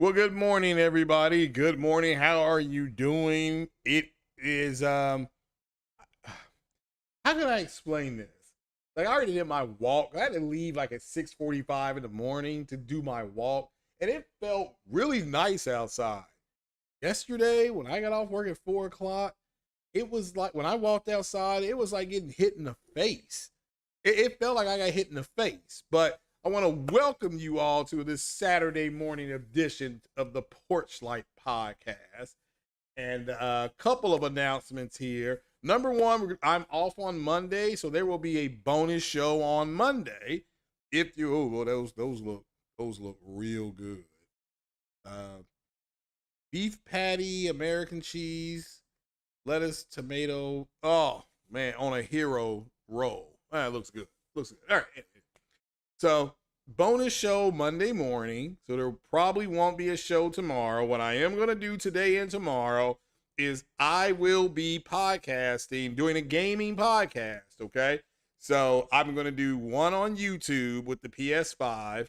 Well, good morning, everybody. Good morning. How are you doing? It is how can I explain this? Like I already did my walk. I had to leave like at 6:45 in the morning to do my walk, and it felt really nice outside. Yesterday, when I got off work at 4 o'clock, it was like when I walked outside, it was like getting hit in the face. It felt like I got hit in the face. But I want to welcome you all to this Saturday morning edition of the Porch Light Podcast. And a couple of announcements here. Number one, I'm off on Monday, so there will be a bonus show on Monday. If you well, those look real good. Uh, Beef patty, American cheese, lettuce, tomato. Oh man, on a hero roll. That looks good. Looks good. All right. So bonus show Monday morning. So there probably won't be a show tomorrow. What I am gonna do today and tomorrow is I will be podcasting, doing a gaming podcast. Okay. So I'm gonna do one on YouTube with the PS5,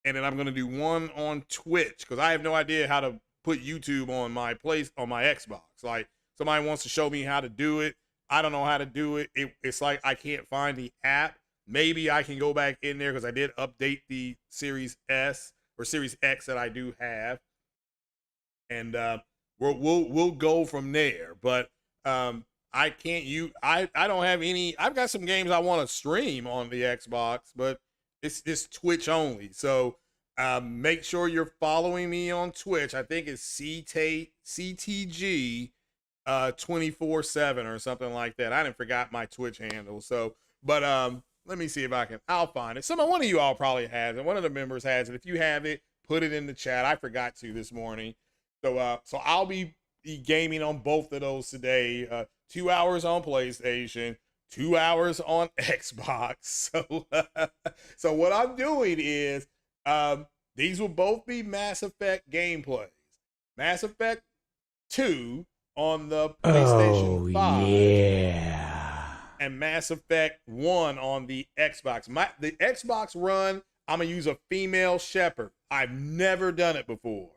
and then I'm gonna do one on Twitch because I have no idea how to put YouTube on my Xbox. Like somebody wants to show me how to do it. I don't know how to do it. It's like I can't find the app. Maybe I can go back in there because I did update the Series S or Series X that I do have, and we'll go from there. But I can't I don't have any. I've got some games I want to stream on the Xbox, but it's Twitch only. So make sure you're following me on Twitch. I think it's CTG 24/7 or something like that. I didn't forgot my Twitch handle. So, but let me see if I'll find it. One of you all probably has it. One of the members has it. If you have it, put it in the chat. I forgot to this morning. So I'll be gaming on both of those today. 2 hours on PlayStation, 2 hours on Xbox. So what I'm doing is these will both be Mass Effect gameplays. Mass Effect 2 on the PlayStation Oh 5 yeah. and Mass Effect 1 on the Xbox. The Xbox run, I'm going to use a female shepherd. I've never done it before.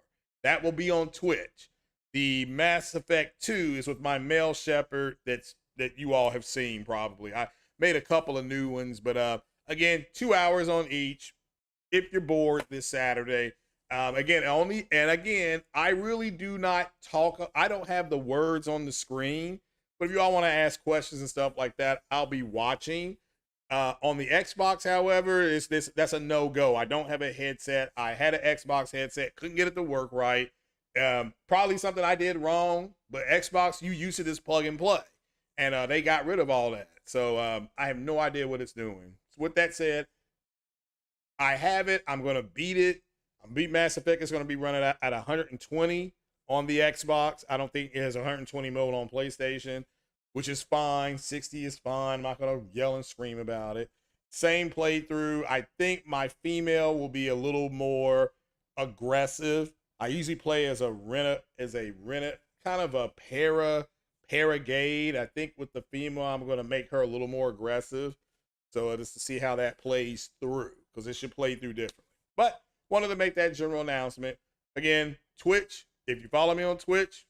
That will be on Twitch. The Mass Effect 2 is with my male shepherd that you all have seen probably. I made a couple of new ones, but again, 2 hours on each. If you're bored this Saturday, again, I really do not talk. I don't have the words on the screen, but if you all want to ask questions and stuff like that, I'll be watching. On the Xbox, however, that's a no-go. I don't have a headset. I had an Xbox headset, couldn't get it to work right. Probably something I did wrong, but Xbox, you use it as plug and play, and they got rid of all that. So I have no idea what it's doing. So with that said, I have it. I'm going to beat it. Beat Mass Effect is going to be running at 120 on the Xbox. I don't think it has 120 mode on PlayStation, which is fine. 60 is fine. I'm not going to yell and scream about it. Same playthrough. I think my female will be a little more aggressive. I usually play as a rena, kind of a paragade. I think with the female, I'm going to make her a little more aggressive. So just to see how that plays through, because it should play through differently. But wanted to make that general announcement. Again, Twitch, if you follow me on Twitch,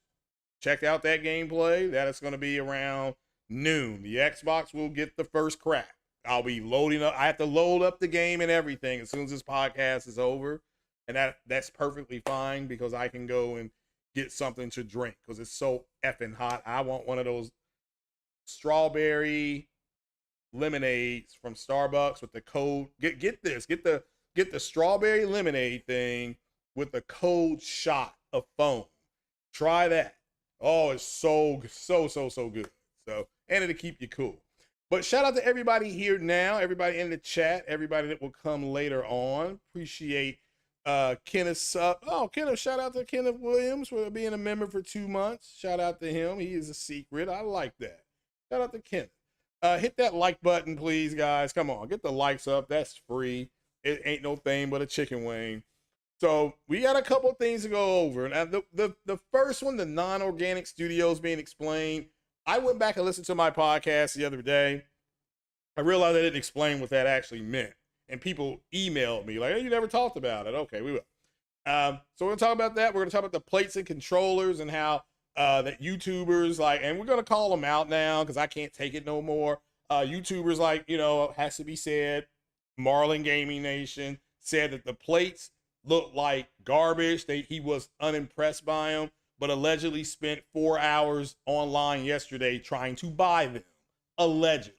check out that gameplay. That is going to be around noon. The Xbox will get the first crack. I'll be loading up. I have to load up the game and everything as soon as this podcast is over. And that's perfectly fine because I can go and get something to drink because it's so effing hot. I want one of those strawberry lemonades from Starbucks with the cold. Get the strawberry lemonade thing with the cold shot of foam. Try that. Oh, it's so good. So good. So, and it'll keep you cool. But shout out to everybody here now, everybody in the chat, everybody that will come later on. Appreciate Kenneth sub. Oh, Kenneth, shout out to Kenneth Williams for being a member for 2 months. Shout out to him. He is a secret. I like that. Shout out to Kenneth. Hit that like button, please, guys. Come on, get the likes up. That's free. It ain't no thing but a chicken wing. So we got a couple things to go over. Now, the first one, the non-organic studios being explained. I went back and listened to my podcast the other day. I realized I didn't explain what that actually meant. And people emailed me like, hey, you never talked about it. Okay, we will. So we're gonna talk about that. We're gonna talk about the plates and controllers and how that YouTubers like, and we're gonna call them out now because I can't take it no more. YouTubers like, has to be said, Marlin Gaming Nation said that the plates looked like garbage. He was unimpressed by them, but allegedly spent 4 hours online yesterday trying to buy them. Allegedly.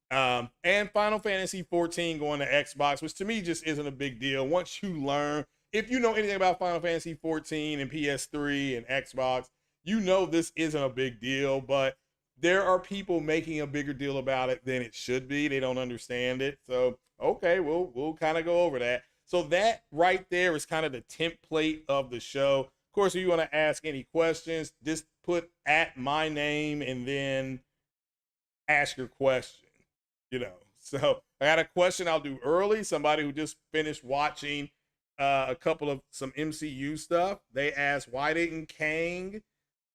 And Final Fantasy XIV going to Xbox, which to me just isn't a big deal. Once you learn, if you know anything about Final Fantasy XIV and PS3 and Xbox, you know this isn't a big deal, but there are people making a bigger deal about it than it should be. They don't understand it. So, okay, we'll kind of go over that. So that right there is kind of the template of the show. Of course, if you want to ask any questions, just put at my name and then ask your question. So I got a question I'll do early. Somebody who just finished watching a couple of some MCU stuff. They asked, why didn't Kang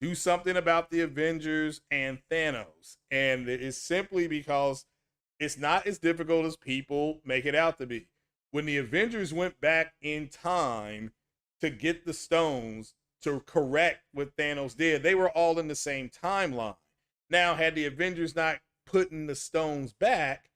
do something about the Avengers and Thanos? And it is simply because it's not as difficult as people make it out to be. When the Avengers went back in time to get the stones to correct what Thanos did, they were all in the same timeline. Now, had the Avengers not putting the stones back,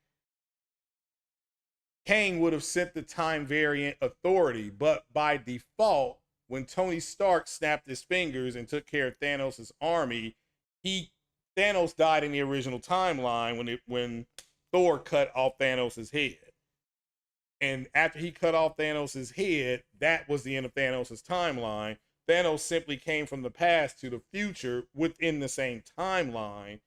Kang would have sent the time variant authority, but by default, when Tony Stark snapped his fingers and took care of Thanos' army, Thanos died in the original timeline when Thor cut off Thanos' head. And after he cut off Thanos' head, that was the end of Thanos' timeline. Thanos simply came from the past to the future within the same timeline,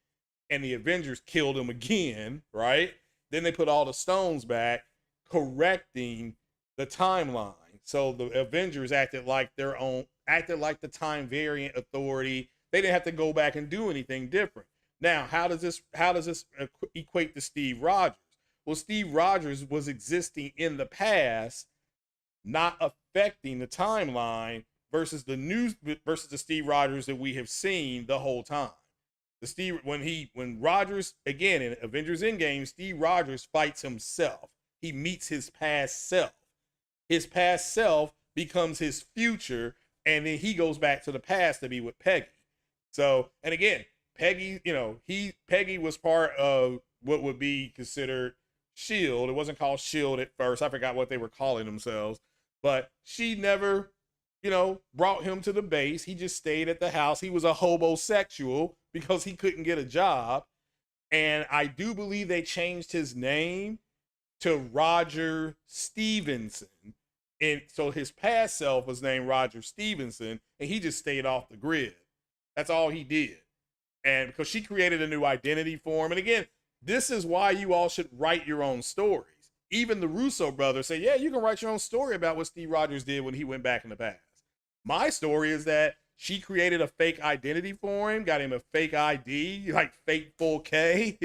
and the Avengers killed him again, right? Then they put all the stones back, correcting the timeline. So the Avengers acted like the time variant authority. They didn't have to go back and do anything different. Now, how does this equate to Steve Rogers? Well, Steve Rogers was existing in the past, not affecting the timeline versus the Steve Rogers that we have seen the whole time. When Rogers, again in Avengers Endgame, Steve Rogers fights himself. He meets his past self. His past self becomes his future, and then he goes back to the past to be with Peggy. So, and again, Peggy, Peggy was part of what would be considered SHIELD. It wasn't called SHIELD at first. I forgot what they were calling themselves, but she never, brought him to the base. He just stayed at the house. He was a homosexual because he couldn't get a job. And I do believe they changed his name to Roger Stevenson. And so his past self was named Roger Stevenson, and he just stayed off the grid. That's all he did. And because she created a new identity for him. And again, this is why you all should write your own stories. Even the Russo brothers say, yeah, you can write your own story about what Steve Rogers did when he went back in the past. My story is that she created a fake identity for him, got him a fake ID, like fake full K,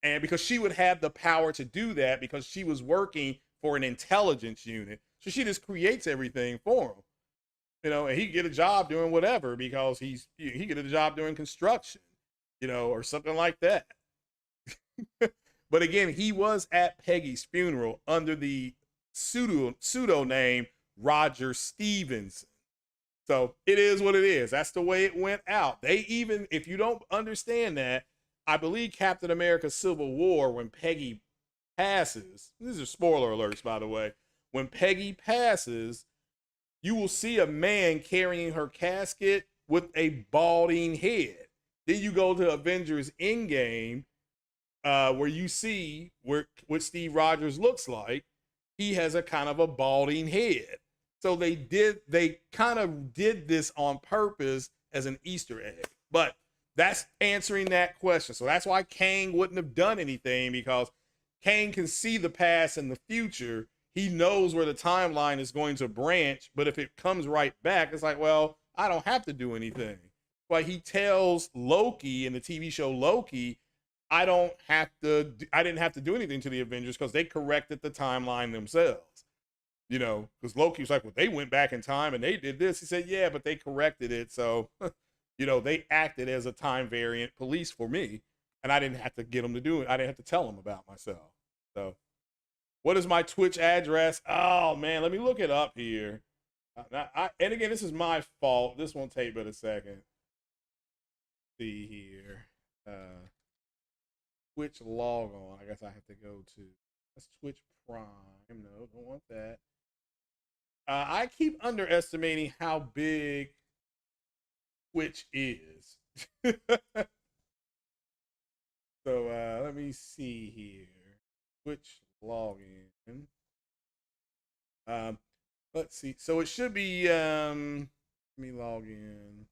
and because she would have the power to do that because she was working for an intelligence unit. So she just creates everything for him, and he get a job doing whatever because he get a job doing construction, or something like that. But again, he was at Peggy's funeral under the pseudo name Roger Stevenson. So it is what it is. That's the way it went out. They even, if you don't understand that, I believe Captain America Civil War, when Peggy passes, these are spoiler alerts, by the way, when Peggy passes, you will see a man carrying her casket with a balding head. Then you go to Avengers Endgame, where you see what Steve Rogers looks like. He has a kind of a balding head. So they kind of did this on purpose as an Easter egg. But that's answering that question. So that's why Kang wouldn't have done anything, because Kang can see the past and the future. He knows where the timeline is going to branch, but if it comes right back, it's like, well, I don't have to do anything. But he tells Loki in the TV show Loki, I didn't have to do anything to the Avengers because they corrected the timeline themselves. Because Loki was like, well, they went back in time and they did this. He said, yeah, but they corrected it. So, they acted as a time variant police for me. And I didn't have to get them to do it. I didn't have to tell them about myself. So What is my Twitch address? Oh man, let me look it up here. And again, this is my fault. This won't take but a second. See here. Twitch log on. I guess I have to go to that's Twitch Prime. No, don't want that. I keep underestimating how big Twitch is. So let me see here. Twitch login. Let's see. So it should be let me log in.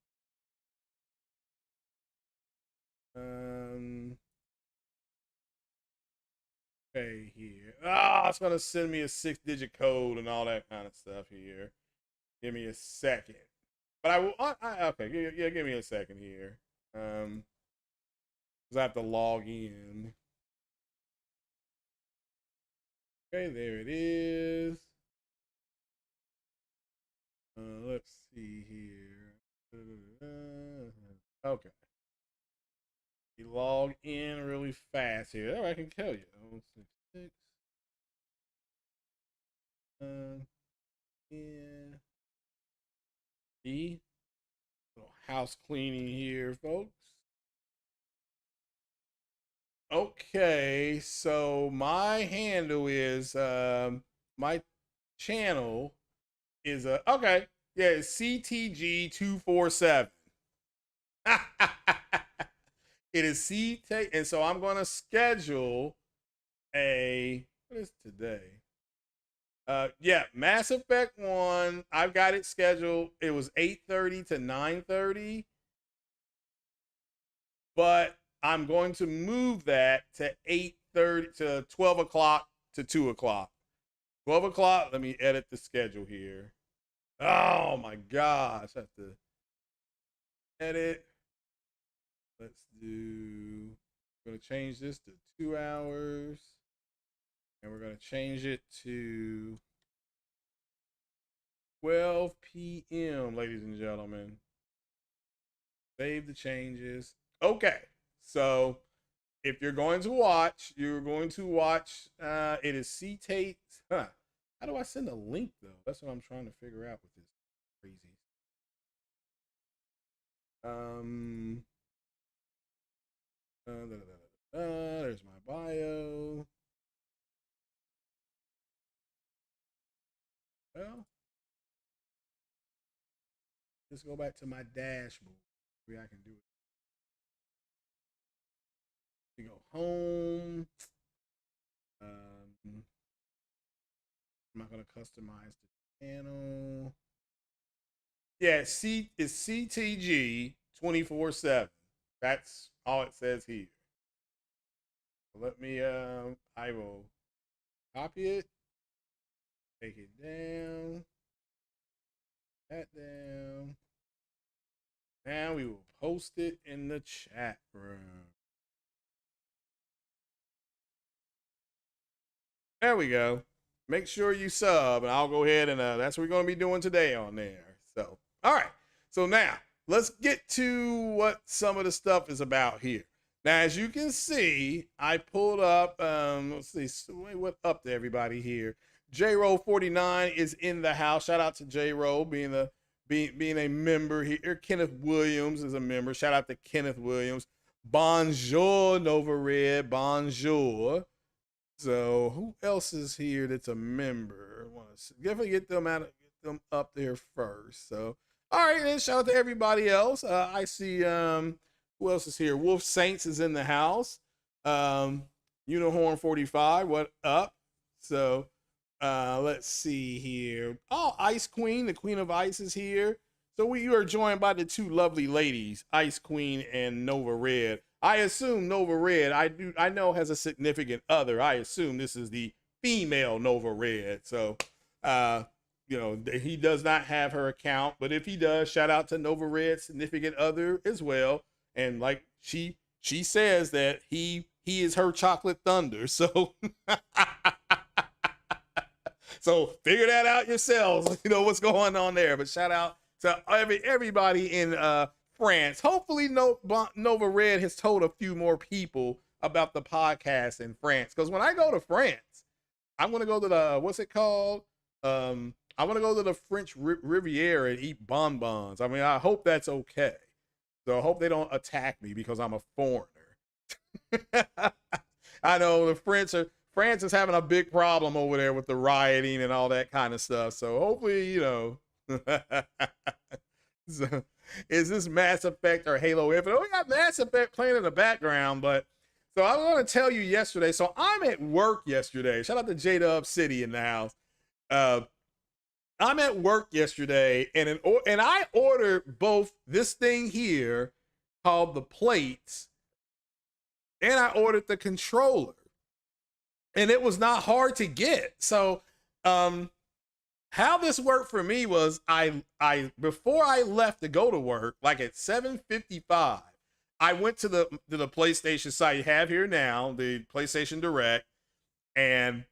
Okay, here. It's gonna send me a 6-digit code and all that kind of stuff here. Give me a second. But I will. Okay, yeah. Give me a second here. Because I have to log in. Okay, there it is. Let's see here. Okay. You log in really fast here. Oh, I can tell you. 066. Yeah. E. Little house cleaning here, folks. Okay, so my handle is my channel is okay. Yeah, it's CTG247. It is CT, and so I'm gonna schedule a what is today? Yeah, Mass Effect 1. I've got it scheduled. It was 8:30 to 9:30. But I'm going to move that to 8:30 to 12 o'clock to 2 o'clock. 12 o'clock. Let me edit the schedule here. Oh my gosh. I have to edit. Let's do, I'm going to change this to 2 hours. And we're going to change it to 12 p.m., ladies and gentlemen. Save the changes. Okay. So if you're going to watch, it is C-Tate. How do I send a link, though? That's what I'm trying to figure out with this crazy. There's my bio. Well, let's go back to my dashboard. Maybe I can do it. We go home. I'm not gonna customize the channel. Yeah, it's CTG 24/7. That's all it says here. So let me I will copy it, take it down, that down. And we will post it in the chat room. There we go. Make sure you sub, and I'll go ahead and that's what we're going to be doing today on there. So, all right. So now let's get to what some of the stuff is about here. Now, as you can see, I pulled up. Let's see. What up to everybody here? JRO49 is in the house. Shout out to JRO being a member here. Kenneth Williams is a member. Shout out to Kenneth Williams. Bonjour, Nova Red. Bonjour. So who else is here that's a member? I want to definitely get them up there first. So all right, then shout out to everybody else. I see who else is here? Wolf Saints is in the house. Unicorn 45, what up? So let's see here. Oh, Ice Queen, the Queen of Ice is here. So you are joined by the two lovely ladies, Ice Queen and Nova Red. I assume Nova Red, I know has a significant other. I assume this is the female Nova Red. So, he does not have her account, but if he does, shout out to Nova Red's significant other as well. And like she says that he is her chocolate thunder. So, so figure that out yourselves. You know what's going on there. But shout out to everybody in France. Hopefully Nova Red has told a few more people about the podcast in France. Because when I go to France, I'm gonna go to the what's it called? I want to go to the French Riviera and eat bonbons. I mean, I hope that's okay. So I hope they don't attack me because I'm a foreigner. I know the France is having a big problem over there with the rioting and all that kind of stuff. So hopefully, you know, so, is this Mass Effect or Halo Infinite? We got Mass Effect playing in the background, but so I want to tell you yesterday. So I'm at work yesterday. Shout out to J-Dub City in the house. I'm at work yesterday, and I ordered both this thing here called the plates, and I ordered the controller, and it was not hard to get. So, how this worked for me was I before I left to go to work, like at 7:55, I went to the PlayStation site you have here now, the PlayStation Direct, and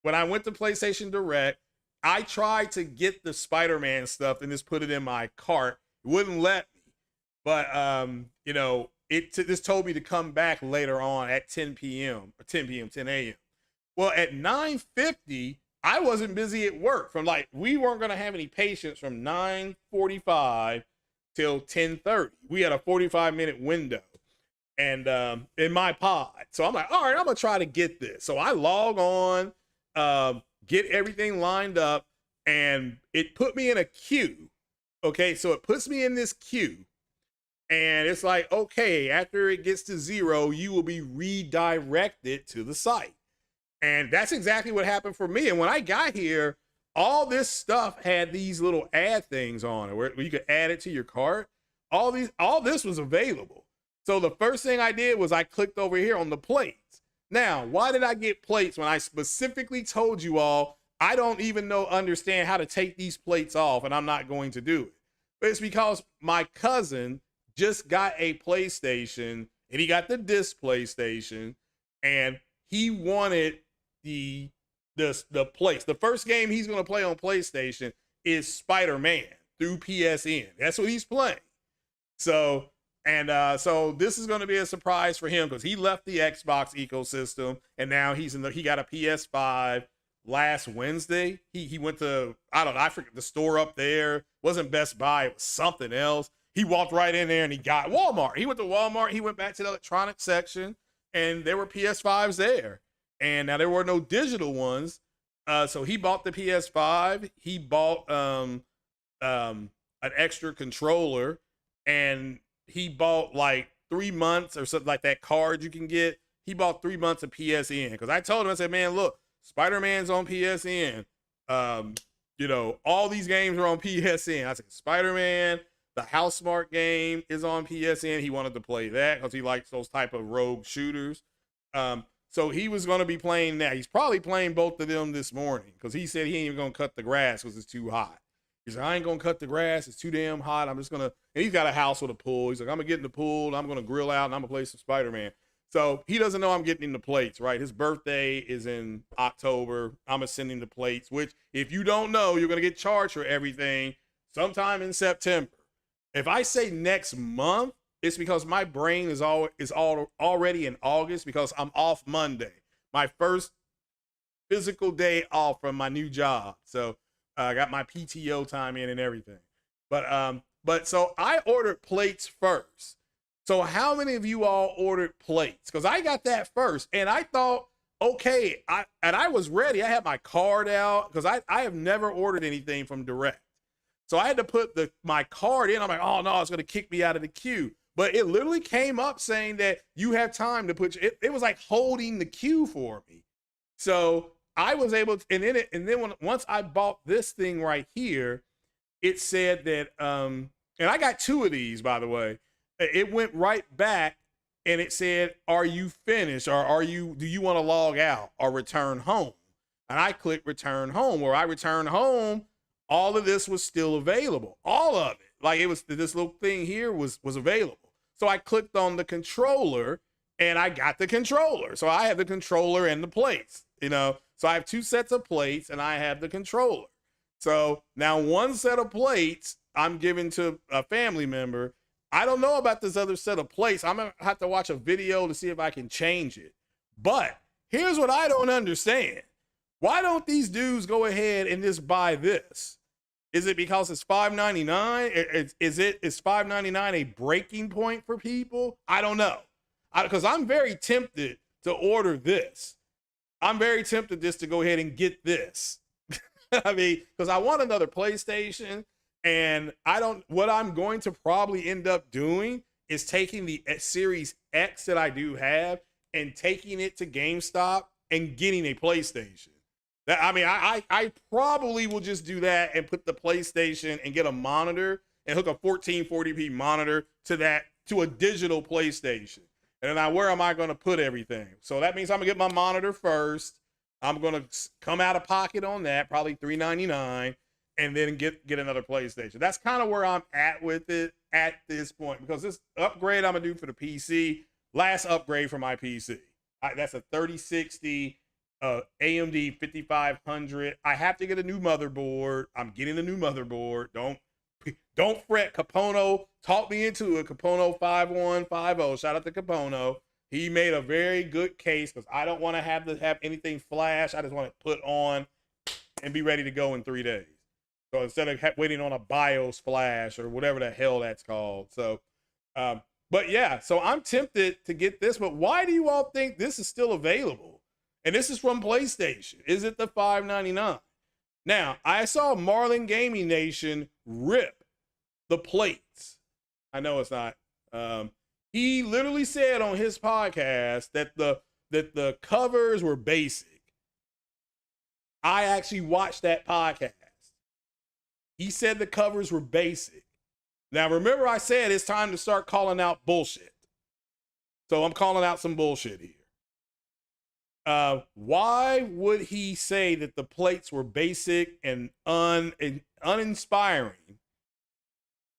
when I went to PlayStation Direct, I tried to get the Spider-Man stuff and just put it in my cart. It wouldn't let me. But, you know, this told me to come back later on at 10 p.m. or 10 a.m. Well, at 9:50, I wasn't busy at work. We weren't going to have any patients from 9:45 till 10:30. We had a 45-minute window and in my pod. So I'm like, all right, I'm going to try to get this. So I log on, get everything lined up, and it put me in a queue. Okay, so it puts me in this queue, and it's like, okay, after it gets to 0, you will be redirected to the site. And that's exactly what happened for me. And when I got here, all this stuff had these little ad things on it where you could add it to your cart. All this was available. So the first thing I did was I clicked over here on the plates. Now, why did I get plates when I specifically told you all I don't even understand how to take these plates off, and I'm not going to do it? But it's because my cousin just got a PlayStation, and he got the disc PlayStation, and he wanted the plates. The first game he's going to play on PlayStation is Spider-Man through PSN. That's what he's playing. So this is going to be a surprise for him because he left the Xbox ecosystem and now he got a PS5 last Wednesday. He went to, I forget the store up there. It wasn't Best Buy, it was something else. He walked right in there and he got Walmart. He went to Walmart, he went back to the electronics section, and there were PS5s there. And now there were no digital ones. So he bought the PS5, he bought an extra controller, and he bought like 3 months or something like that card you can get. He bought 3 months of PSN because I told him, I said, man, look, Spider-Man's on PSN. You know, all these games are on PSN. I said, Spider-Man, the House Smart game is on PSN. He wanted to play that because he likes those type of rogue shooters. So he was going to be playing that. He's probably playing both of them this morning because he said he ain't even going to cut the grass because it's too hot. He's like, I ain't going to cut the grass. It's too damn hot. I'm just going to, and he's got a house with a pool. He's like, I'm going to get in the pool. I'm going to grill out and I'm going to play some Spider-Man. So he doesn't know I'm getting him the plates, right? His birthday is in October. I'm going to send him the plates, which if you don't know, you're going to get charged for everything sometime in September. If I say next month, it's because my brain is already in August because I'm off Monday. My first physical day off from my new job. So I got my PTO time in and everything. But so I ordered plates first. So how many of you all ordered plates? Because I got that first. And I thought, okay, I was ready. I had my card out because I have never ordered anything from Direct. So I had to put my card in. I'm like, oh no, it's going to kick me out of the queue. But it literally came up saying that you have time to put it was like holding the queue for me. So I was able to, and then once I bought this thing right here, it said that, and I got 2 of these, by the way. It went right back and it said, are you finished? Or do you want to log out or return home? And I clicked return home. Where I returned home, all of this was still available. All of it. Like it was, this little thing here was available. So I clicked on the controller and I got the controller. So I have the controller and the plates, you know. So I have 2 sets of plates and I have the controller. So now 1 set of plates I'm giving to a family member. I don't know about this other set of plates. I'm gonna have to watch a video to see if I can change it. But here's what I don't understand. Why don't these dudes go ahead and just buy this? Is it because it's $5.99? Is $5.99 a breaking point for people? I don't know. Because I'm very tempted to order this. I'm very tempted just to go ahead and get this. I mean, because I want another PlayStation, and what I'm going to probably end up doing is taking the Series X that I do have and taking it to GameStop and getting a PlayStation. I probably will just do that and put the PlayStation and get a monitor and hook a 1440p monitor to a digital PlayStation. And then where am I going to put everything? So that means I'm going to get my monitor first. I'm going to come out of pocket on that, probably $399, and then get another PlayStation. That's kind of where I'm at with it at this point, because this upgrade I'm going to do for the PC, last upgrade for my PC. That's a 3060 AMD 5500. I have to get a new motherboard. I'm getting a new motherboard. Don't fret. Capono talked me into it. Capono 5150. Shout out to Capono. He made a very good case, because I don't want to have anything flash. I just want it put on and be ready to go in 3 days. So instead of waiting on a BIOS flash or whatever the hell that's called. So, but yeah, so I'm tempted to get this. But why do you all think this is still available? And this is from PlayStation. Is it the $5.99? Now, I saw Marlin Gaming Nation rip the plates. I know it's not. He literally said on his podcast that the covers were basic. I actually watched that podcast. He said the covers were basic. Now, remember I said it's time to start calling out bullshit. So I'm calling out some bullshit here. Why would he say that the plates were basic and uninspiring,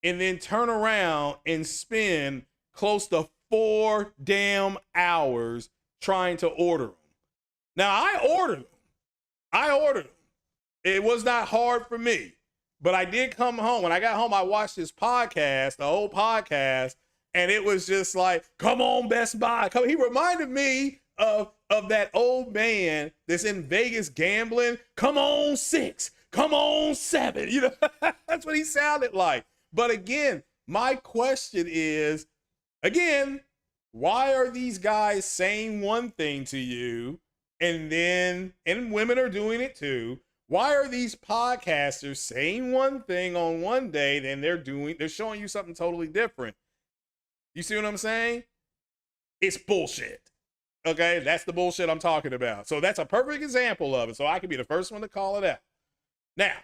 and then turn around and spend close to 4 damn hours trying to order them? Now, I ordered them. It was not hard for me, but I did come home. When I got home, I watched this podcast, the whole podcast, and it was just like, come on, Best Buy. He reminded me of that old man that's in Vegas gambling. Come on, 6, come on, 7. You know, that's what he sounded like. But again, my question is, why are these guys saying one thing to you, and women are doing it too? Why are these podcasters saying one thing on one day, then they're showing you something totally different? You see what I'm saying? It's bullshit. Okay, that's the bullshit I'm talking about. So that's a perfect example of it. So I could be the first one to call it out. Now,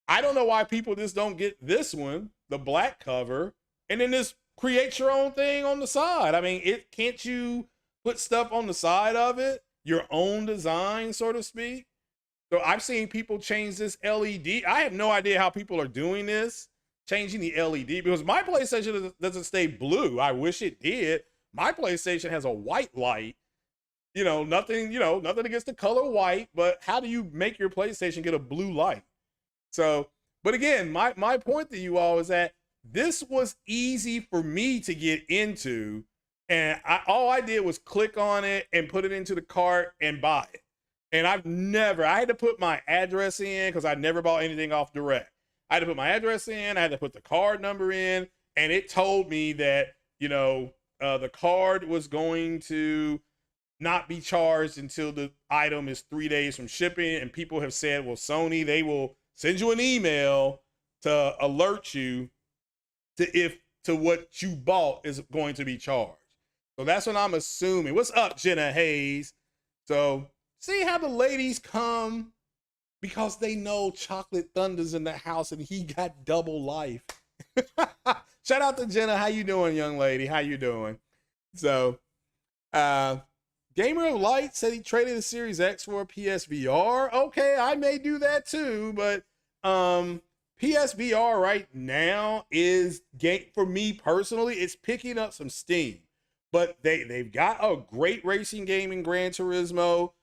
I don't know why people just don't get this one, the black cover, and then just create your own thing on the side. I mean, can't you put stuff on the side of it, your own design, so to speak? So I've seen people change this LED. I have no idea how people are doing this, changing the LED, because my PlayStation doesn't stay blue. I wish it did. My PlayStation has a white light. Nothing against the color white, but how do you make your PlayStation get a blue light? So, but again, my point to you all is that this was easy for me to get into, and all I did was click on it and put it into the cart and buy it. And I had to put my address in, because I never bought anything off direct. I had to put my address in, I had to put the card number in, and it told me that, the card was going to not be charged until the item is 3 days from shipping. And people have said, well, Sony, they will send you an email to alert you to what you bought is going to be charged. So that's what I'm assuming. What's up, Jenna Hayes? So see how the ladies come because they know Chocolate Thunder's in the house and he got double life. Shout out to Jenna. How you doing, young lady? How you doing? So, Gamer of Light said he traded the Series X for a PSVR. Okay, I may do that too, but PSVR right now is, for me personally, it's picking up some steam. But they've got a great racing game in Gran Turismo,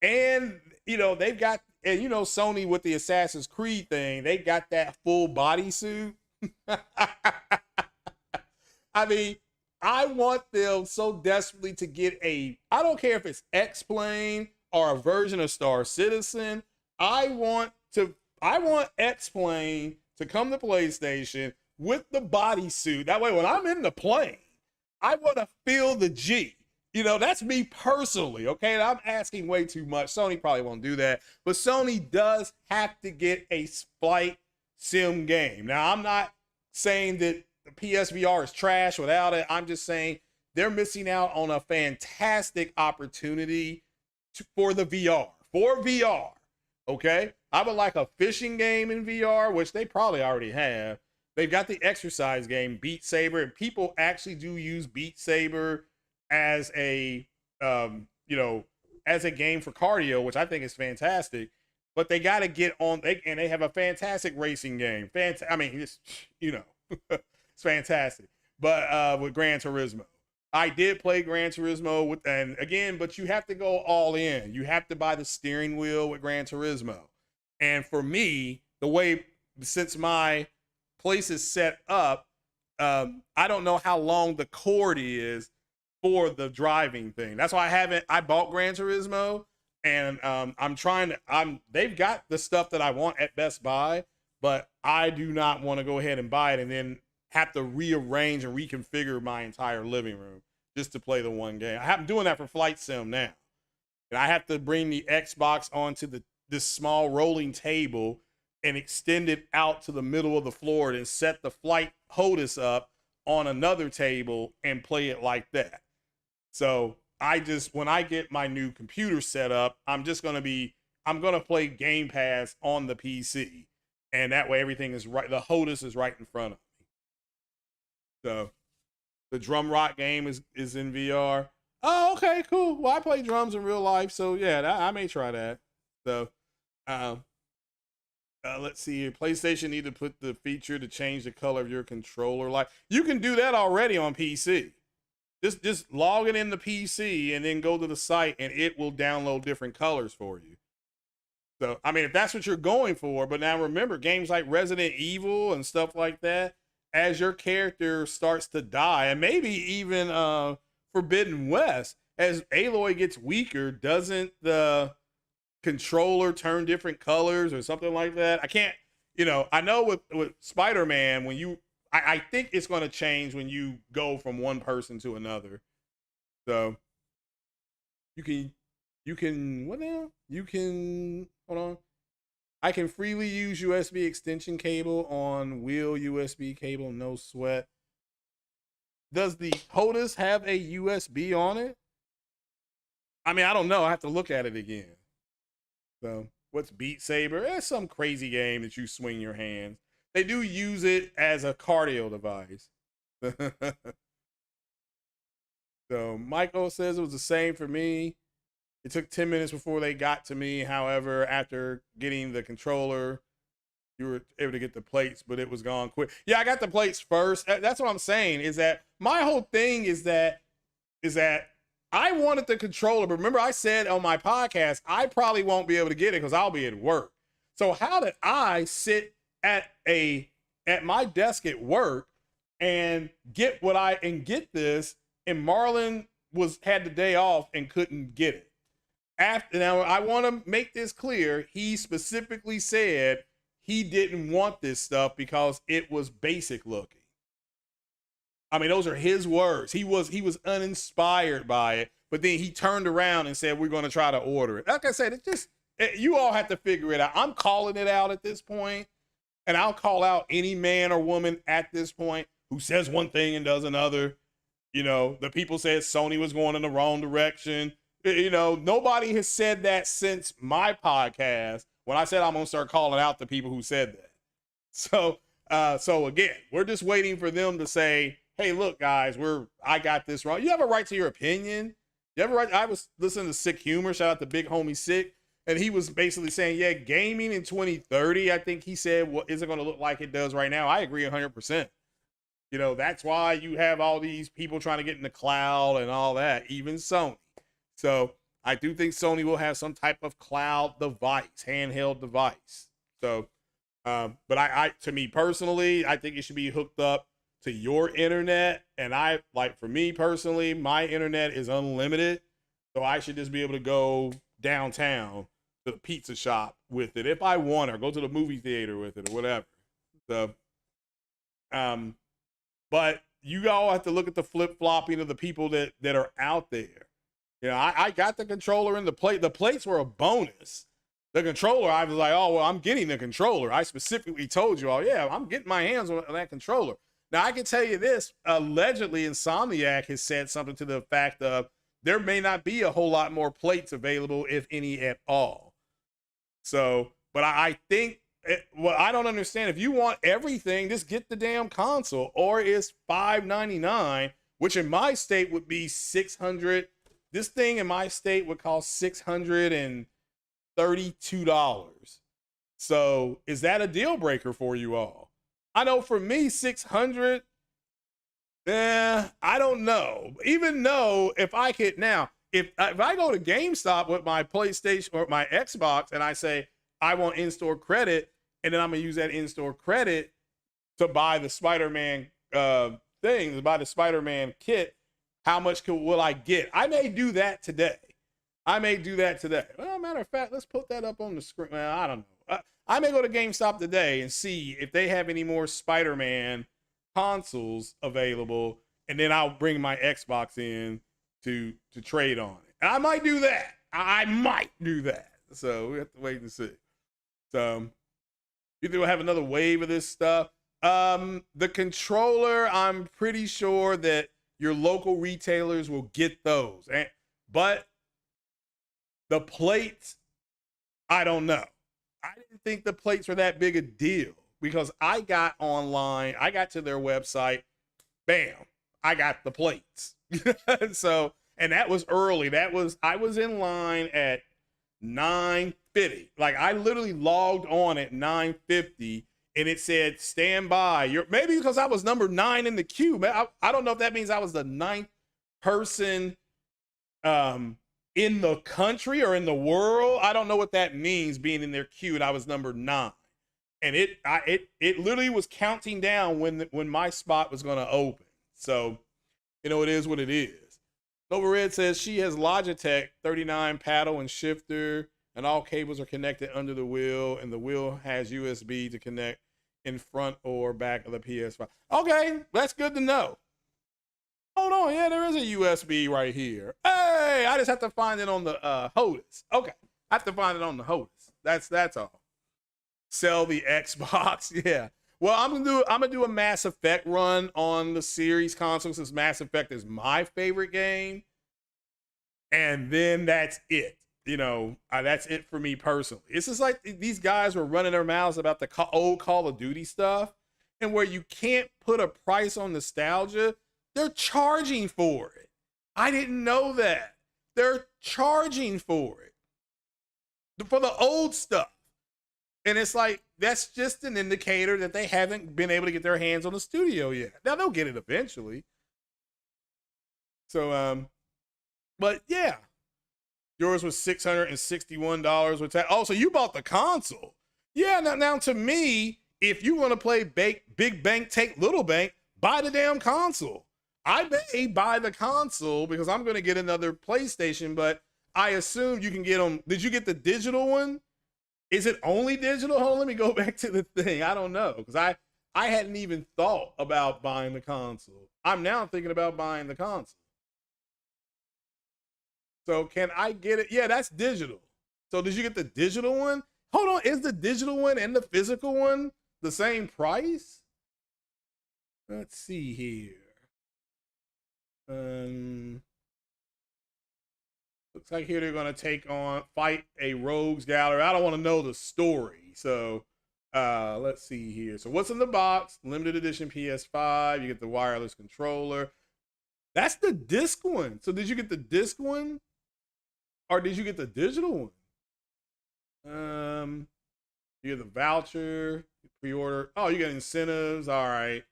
and they've got, and Sony with the Assassin's Creed thing, they got that full bodysuit. I mean, I want them so desperately to get I don't care if it's X-Plane are a version of Star Citizen. I want X-Plane to come to PlayStation with the bodysuit. That way, when I'm in the plane, I want to feel the G. You know, that's me personally, okay? And I'm asking way too much. Sony probably won't do that. But Sony does have to get a flight sim game. Now, I'm not saying that the PSVR is trash without it. I'm just saying they're missing out on a fantastic opportunity for the VR. For VR, okay? I would like a fishing game in VR, which they probably already have. They've got the exercise game, Beat Saber, and people actually do use Beat Saber as a as a game for cardio, which I think is fantastic. But they got to get on, and they have a fantastic racing game. I mean, it's, it's fantastic. But with Gran Turismo, I did play Gran Turismo but you have to go all in. You have to buy the steering wheel with Gran Turismo. And for me, since my place is set up, I don't know how long the cord is for the driving thing. That's why I bought Gran Turismo, and they've got the stuff that I want at Best Buy, but I do not want to go ahead and buy it and then have to rearrange and reconfigure my entire living room just to play the one game. I'm doing that for Flight Sim now. And I have to bring the Xbox onto this small rolling table and extend it out to the middle of the floor and set the flight HOTAS up on another table and play it like that. So when I get my new computer set up, I'm going to play Game Pass on the PC. And that way everything is right. The HOTAS is right in front of me. So the drum rock game is in VR. Oh, okay, cool. Well, I play drums in real life. So yeah, I may try that. So, let's see here. PlayStation need to put the feature to change the color of your controller. Like, you can do that already on PC. Just log it in the PC and then go to the site and it will download different colors for you. So, I mean, if that's what you're going for, but now remember, games like Resident Evil and stuff like that, as your character starts to die, and maybe even Forbidden West, as Aloy gets weaker, doesn't the controller turn different colors or something like that? I can't, I know with Spider-Man, I think it's going to change when you go from one person to another. So hold on. I can freely use USB extension cable on wheel USB cable, no sweat. Does the HOTAS have a USB on it? I mean, I don't know. I have to look at it again. So what's Beat Saber? It's some crazy game that you swing your hands. They do use it as a cardio device. So Michael says it was the same for me. It took 10 minutes before they got to me. However, after getting the controller, you were able to get the plates, but it was gone quick. Yeah, I got the plates first. That's what I'm saying, is that my whole thing is that I wanted the controller, but remember I said on my podcast, I probably won't be able to get it because I'll be at work. So how did I sit at my desk at work and get this, and Marlon had the day off and couldn't get it? Now I want to make this clear. He specifically said he didn't want this stuff because it was basic looking. I mean, those are his words. He was uninspired by it, but then he turned around and said, we're going to try to order it. Like I said, you all have to figure it out. I'm calling it out at this point, and I'll call out any man or woman at this point who says one thing and does another. The people said Sony was going in the wrong direction. Nobody has said that since my podcast when I said I'm going to start calling out the people who said that. So again, we're just waiting for them to say, hey, look, guys, I got this wrong. You have a right to your opinion. You have a right. I was listening to Sick Humor. Shout out to Big Homie Sick. And he was basically saying, yeah, gaming in 2030, I think he said, isn't going to look like it does right now. I agree 100%. That's why you have all these people trying to get in the cloud and all that, even Sony. So I do think Sony will have some type of cloud device, handheld device. So, but to me personally, I think it should be hooked up to your internet. And for me personally, my internet is unlimited. So I should just be able to go downtown to the pizza shop with it if I want, or go to the movie theater with it, or whatever. So, but you all have to look at the flip-flopping of the people that are out there. You know, I got the controller and the plate. The plates were a bonus. The controller, I was like, oh, well, I'm getting the controller. I specifically told you all, yeah, I'm getting my hands on that controller. Now, I can tell you this, allegedly, Insomniac has said something to the fact of there may not be a whole lot more plates available, if any at all. So, but I think, well, I don't understand. If you want everything, just get the damn console, or it's $599, which in my state would be $600. This thing in my state would cost $632. So is that a deal breaker for you all? I know for me, 600, I don't know. Even though if I could now, if I go to GameStop with my PlayStation or my Xbox and I say, I want in-store credit, and then I'm gonna use that in-store credit to buy the Spider-Man thing, to buy the Spider-Man kit, how much will I get? I may do that today. Well, matter of fact, let's put that up on the screen. Well, I don't know. I may go to GameStop today and see if they have any more Spider-Man consoles available, and then I'll bring my Xbox in to trade on it. And I might do that. I might do that. So we have to wait and see. So you think we'll have another wave of this stuff? The controller, I'm pretty sure that your local retailers will get those. But the plates, I don't know. I didn't think the plates were that big a deal because I got online, I got to their website, bam, I got the plates. So, and that was early. I was in line at 9:50. Like I literally logged on at 9:50 and it said stand by. Maybe because I was number 9 in the queue. I don't know if that means I was the 9th person in the country or in the world. I don't know what that means, being in their queue, and I was number 9. And it literally was counting down when my spot was going to open. So, you know, it is what it is. Nova Red says she has Logitech 39 paddle and shifter, and all cables are connected under the wheel, and the wheel has USB to connect in front or back of the PS5. Okay, that's good to know. Hold on, yeah, there is a USB right here. Hey, I just have to find it on the HOTAS. Okay, I have to find it on the HOTAS. That's all. Sell the Xbox, yeah. Well, I'm gonna do a Mass Effect run on the series console since Mass Effect is my favorite game, and then that's it. You know, that's it for me personally. It's just like these guys were running their mouths about the old Call of Duty stuff, and where you can't put a price on nostalgia, they're charging for it. I didn't know that. They're charging for it. For the old stuff. And it's like, that's just an indicator that they haven't been able to get their hands on the studio yet. Now they'll get it eventually. So, but yeah. Yours was $661 with that. Oh, so you bought the console. Yeah, now to me, if you want to play Big Bank, Take Little Bank, buy the damn console. I may buy the console because I'm going to get another PlayStation, but I assume you can get them. Did you get the digital one? Is it only digital? Hold on, let me go back to the thing. I don't know, because I hadn't even thought about buying the console. I'm now thinking about buying the console. So can I get it? Yeah, that's digital. So did you get the digital one? Hold on, is the digital one and the physical one the same price? Let's see here. Looks like here they're gonna fight a rogues gallery. I don't want to know the story. So let's see here. So what's in the box? Limited edition PS5. You get the wireless controller. That's the disc one. So did you get the disc one? Or did you get the digital one? You get the voucher, pre-order. Oh, you get incentives. All right.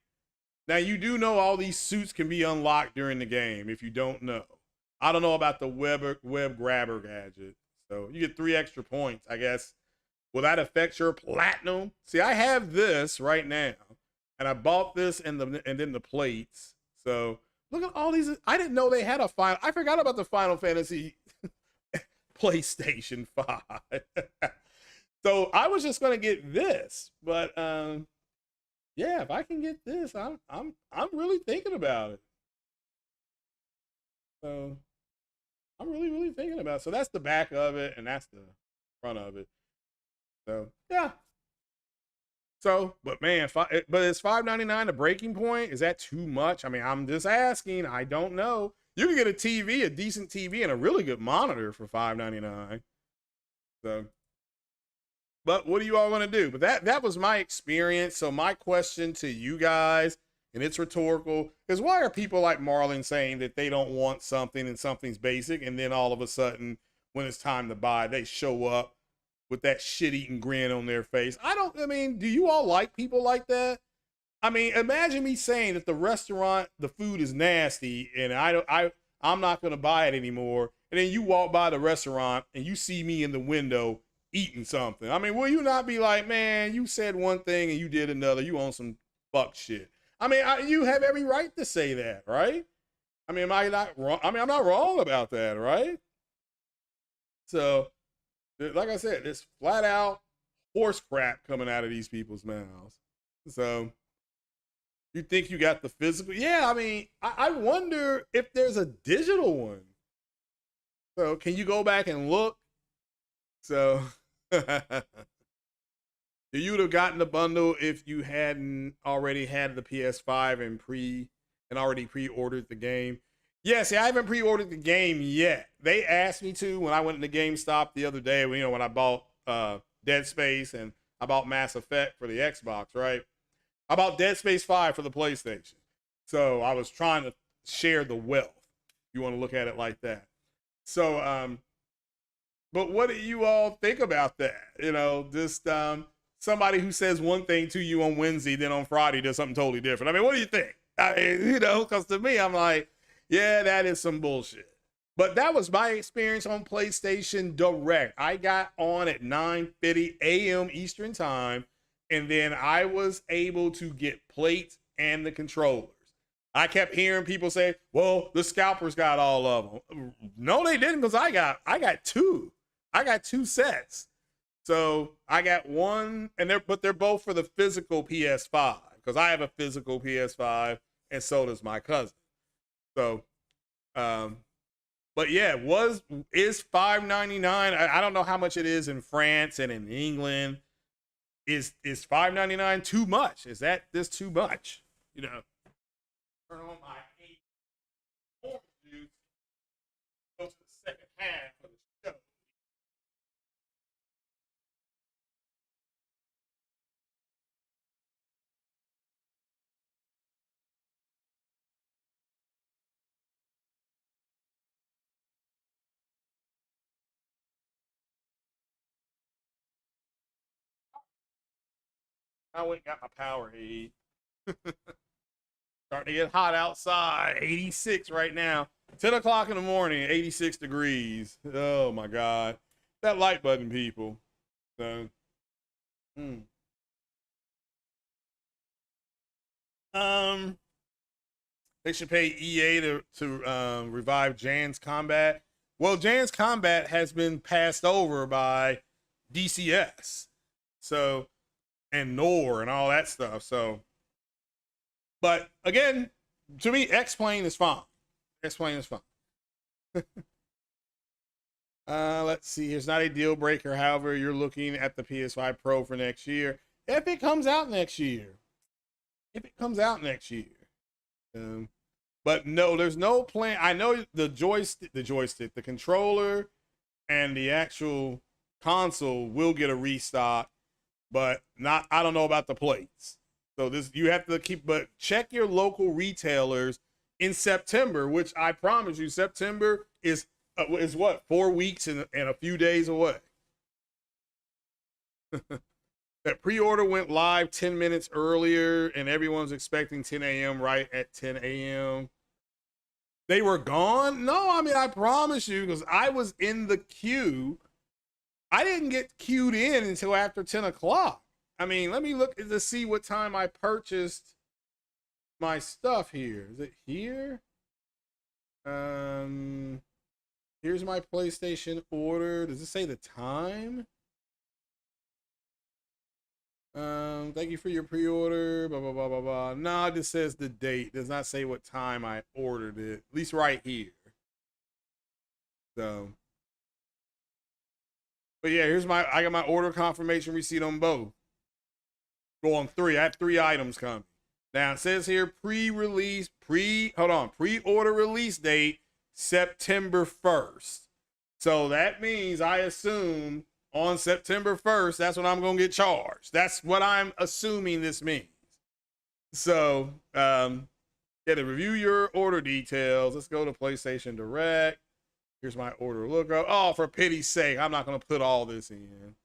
Now you do know all these suits can be unlocked during the game if you don't know. I don't know about the web grabber gadget. So you get 3 extra points, I guess. Will that affect your platinum? See, I have this right now, and I bought this and then the plates. So look at all these. I didn't know they had a final. I forgot about the Final Fantasy PlayStation 5. So I was just gonna get this, but yeah, if I can get this, I'm really thinking about it. So I'm really thinking about it. So that's the back of it, and that's the front of it. So yeah. So, but man, but is $5.99 a breaking point? Is that too much? I mean, I'm just asking. I don't know. You can get a TV, a decent TV, and a really good monitor for $5.99. So, but what do you all want to do? But that was my experience. So my question to you guys, and it's rhetorical, is why are people like Marlon saying that they don't want something and something's basic, and then all of a sudden, when it's time to buy, they show up with that shit-eating grin on their face? I mean, do you all like people like that? I mean, imagine me saying that the restaurant, the food is nasty, and I'm not going to buy it anymore. And then you walk by the restaurant and you see me in the window eating something. I mean, will you not be like, man, you said one thing and you did another. You on some fuck shit. I mean, you have every right to say that, right? I mean, am I not wrong? I mean, I'm not wrong about that, right? So, like I said, it's flat out horse crap coming out of these people's mouths. So, you think you got the physical? Yeah, I mean, I wonder if there's a digital one. So, can you go back and look? So, you would have gotten the bundle if you hadn't already had the PS5 and already pre-ordered the game. Yeah, see, I haven't pre-ordered the game yet. They asked me to when I went into GameStop the other day, when I bought Dead Space and I bought Mass Effect for the Xbox, right? I bought Dead Space 5 for the PlayStation. So I was trying to share the wealth. You want to look at it like that. So, but what do you all think about that? Just somebody who says one thing to you on Wednesday, then on Friday does something totally different. I mean, what do you think? I mean, because to me, I'm like, yeah, that is some bullshit. But that was my experience on PlayStation Direct. I got on at 9:50 a.m. Eastern Time, and then I was able to get plates and the controllers. I kept hearing people say, well, the scalpers got all of them. No, they didn't, because I got two. I got two sets. So I got one, and they're both for the physical PS5, because I have a physical PS5, and so does my cousin. So, but yeah, is $5.99. I don't know how much it is in France and in England. Is $5.99 too much? Is that this too much? Turn on my orange juice. Go to the second half of the show. I went and got my Powerade. Starting to get hot outside. 86 right now. 10 o'clock in the morning, 86 degrees. Oh my God. That like button, people. So, they should pay EA to revive Jan's Combat. Well, Jan's Combat has been passed over by DCS. So, and Nor and all that stuff. So, but again, to me, X-Plane is fine. X-Plane is fine. Let's see. It's not a deal breaker. However, you're looking at the PS5 Pro for next year. If it comes out next year. But no, there's no plan. I know the joystick, the controller, and the actual console will get a restock, but I don't know about the plates. So you have to but check your local retailers in September, which I promise you, September is what, 4 weeks and a few days away. That pre-order went live 10 minutes earlier, and everyone's expecting 10 a.m. right at 10 a.m. They were gone? No, I mean, I promise you, because I was in the queue. I didn't get queued in until after 10 o'clock. I mean, let me look to see what time I purchased my stuff here. Is it here? Here's my PlayStation order. Does it say the time? Thank you for your pre-order. Blah blah blah blah blah. No, it just says the date. It does not say what time I ordered it. At least right here. So, but yeah, I got my order confirmation receipt on both. Go on 3. I have 3 items coming. Now it says here pre-order release date September 1st. So that means I assume on September 1st, that's when I'm going to get charged. That's what I'm assuming this means. So, yeah, to review your order details, let's go to PlayStation Direct. Here's my order lookup. Oh, for pity's sake, I'm not going to put all this in.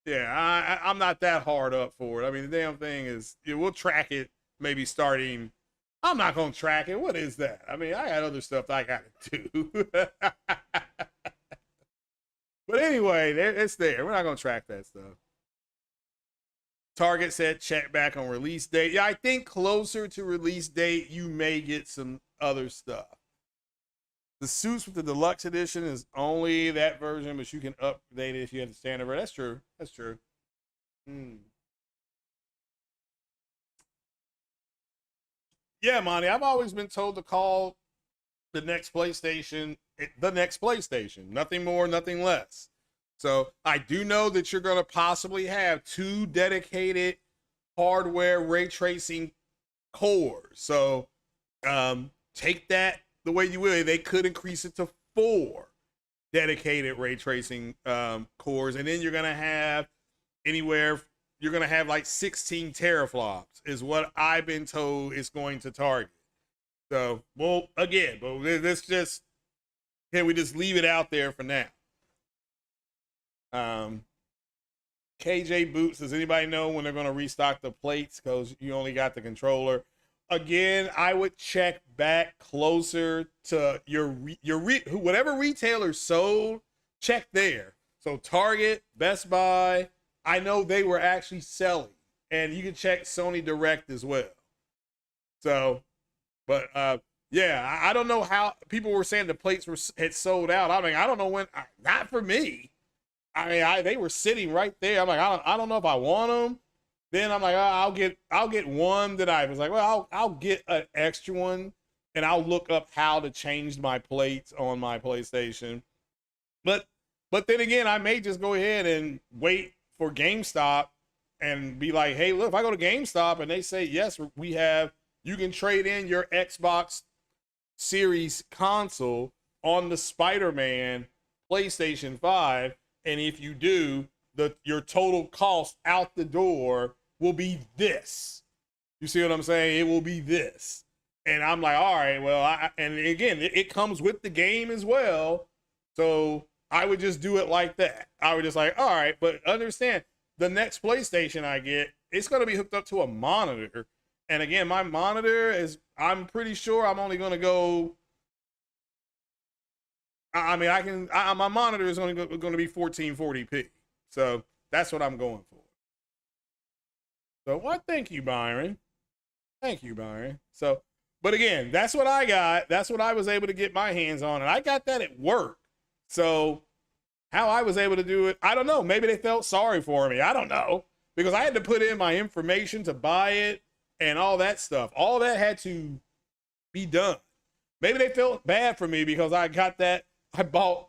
Yeah, I'm not that hard up for it. I mean, the damn thing is, we'll track it maybe starting. I'm not going to track it. What is that? I mean, I got other stuff that I got to do. But anyway, it's there. We're not going to track that stuff. Target said check back on release date. Yeah, I think closer to release date, you may get some other stuff. The suits with the deluxe edition is only that version, but you can update it if you have the standard version. That's true. That's true. Yeah, Monty, I've always been told to call the next PlayStation the next PlayStation. Nothing more, nothing less. So I do know that you're going to possibly have 2 dedicated hardware ray tracing cores. So take that the way you will. They could increase it to 4 dedicated ray tracing cores, and then you're going to have you're going to have like 16 teraflops is what I've been told is going to target. So, well, again, but let's just, can we just leave it out there for now? KJ Boots, does anybody know when they're going to restock the plates? Because you only got the controller. Again, I would check back closer to your whatever retailer sold, check there. So Target, Best Buy, I know they were actually selling. And you can check Sony Direct as well. So, but yeah, I don't know how people were saying the plates had sold out. I mean, I don't know when. Not for me. I mean, they were sitting right there. I'm like, I don't know if I want them. Then I'm like, oh, I'll get one that I was like, well, I'll get an extra one, and I'll look up how to change my plates on my PlayStation. But then again, I may just go ahead and wait for GameStop and be like, hey, look, if I go to GameStop and they say yes, you can trade in your Xbox Series console on the Spider-Man PlayStation 5. And if you do, your total cost out the door will be this. You see what I'm saying? It will be this. And I'm like, all right, well, and again, it comes with the game as well. So I would just do it like that. I would just like, all right, but understand the next PlayStation I get, it's going to be hooked up to a monitor. And again, my monitor is, I'm pretty sure I'm only going to go, I mean, my monitor is only going to be 1440p. So that's what I'm going for. So what? Thank you, Byron. Thank you, Byron. So, but again, that's what I got. That's what I was able to get my hands on. And I got that at work. So how I was able to do it, I don't know. Maybe they felt sorry for me. I don't know. Because I had to put in my information to buy it and all that stuff. All that had to be done. Maybe they felt bad for me because I bought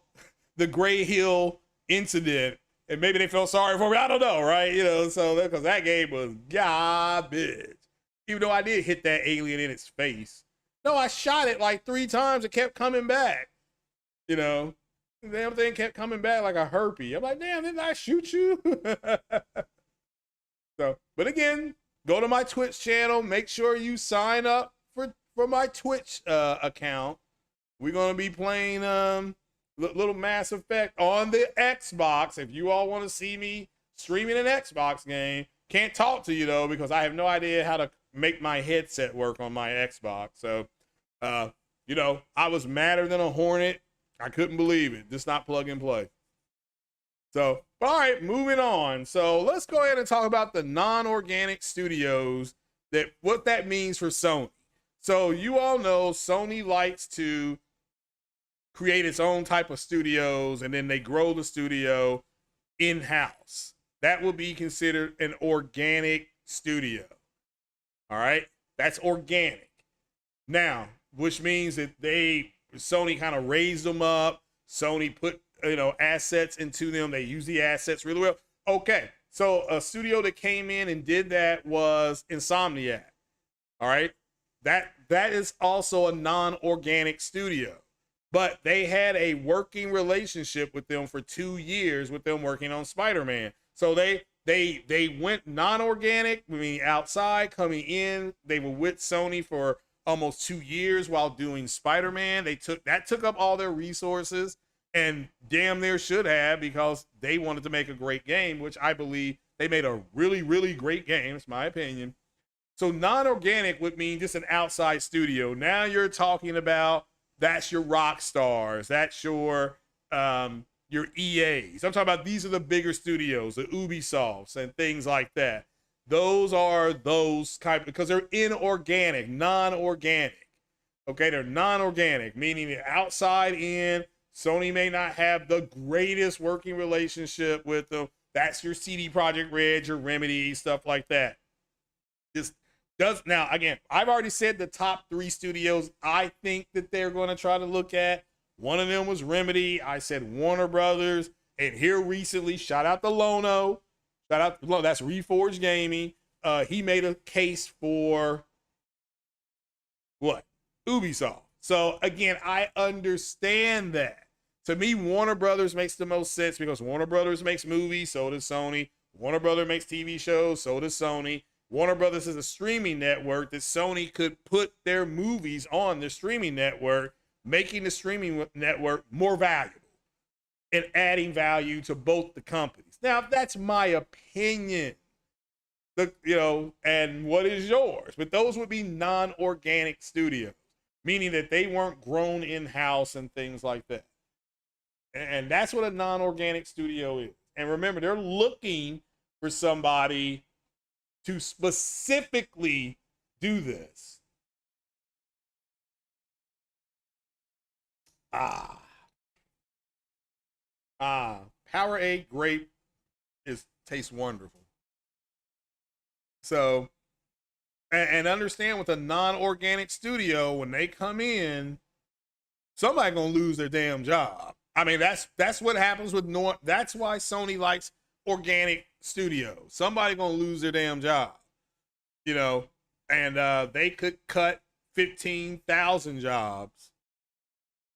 the Gray Hill incident, and maybe they felt sorry for me. I don't know, right? You know, so because that game was garbage. Even though I did hit that alien in its face. No, I shot it like 3 times. It kept coming back. You know, the damn thing kept coming back like a herpy. I'm like, damn, didn't I shoot you? So, but again, go to my Twitch channel. Make sure you sign up for my Twitch account. We're going to be playing little Mass Effect on the Xbox. If you all want to see me streaming an Xbox game, can't talk to you though because I have no idea how to make my headset work on my Xbox. So, you know, I was madder than a hornet. I couldn't believe it. Just not plug and play. So, all right, moving on. So let's go ahead and talk about the non-organic studios, what that means for Sony. So you all know Sony likes to create its own type of studios, and then they grow the studio in-house. That would be considered an organic studio. All right, that's organic. Now, which means that Sony kind of raised them up. Sony put assets into them. They use the assets really well. Okay, so a studio that came in and did that was Insomniac. All right, that is also a non-organic studio, but they had a working relationship with them for 2 years with them working on Spider-Man. So they went non-organic, I mean outside, coming in. They were with Sony for almost 2 years while doing Spider-Man. That took up all their resources, and damn near should have, because they wanted to make a great game, which I believe they made a really, really great game. It's my opinion. So non-organic would mean just an outside studio. Now you're talking about, that's your Rockstars, that's your EAs. I'm talking about, these are the bigger studios, the Ubisofts and things like that. Those are those kind, because they're inorganic, non-organic. Okay, they're non-organic, meaning the outside in. Sony may not have the greatest working relationship with them. That's your CD Projekt Red, your Remedy, stuff like that. Now, again, I've already said the top 3 studios I think that they're going to try to look at. One of them was Remedy. I said Warner Brothers. And here recently, shout out to Lono. That's Reforged Gaming. He made a case for what? Ubisoft. So again, I understand that. To me, Warner Brothers makes the most sense, because Warner Brothers makes movies, so does Sony. Warner Brothers makes TV shows, so does Sony. Warner Brothers is a streaming network that Sony could put their movies on the streaming network, making the streaming network more valuable and adding value to both the companies. Now, that's my opinion, and what is yours? But those would be non-organic studios, meaning that they weren't grown in-house and things like that. And that's what a non-organic studio is. And remember, they're looking for somebody to specifically do this. Powerade grape tastes wonderful. So, and understand, with a non-organic studio, when they come in, somebody gonna lose their damn job. I mean, that's what happens with that's why Sony likes organic studios. Somebody gonna lose their damn job, and they could cut 15,000 jobs.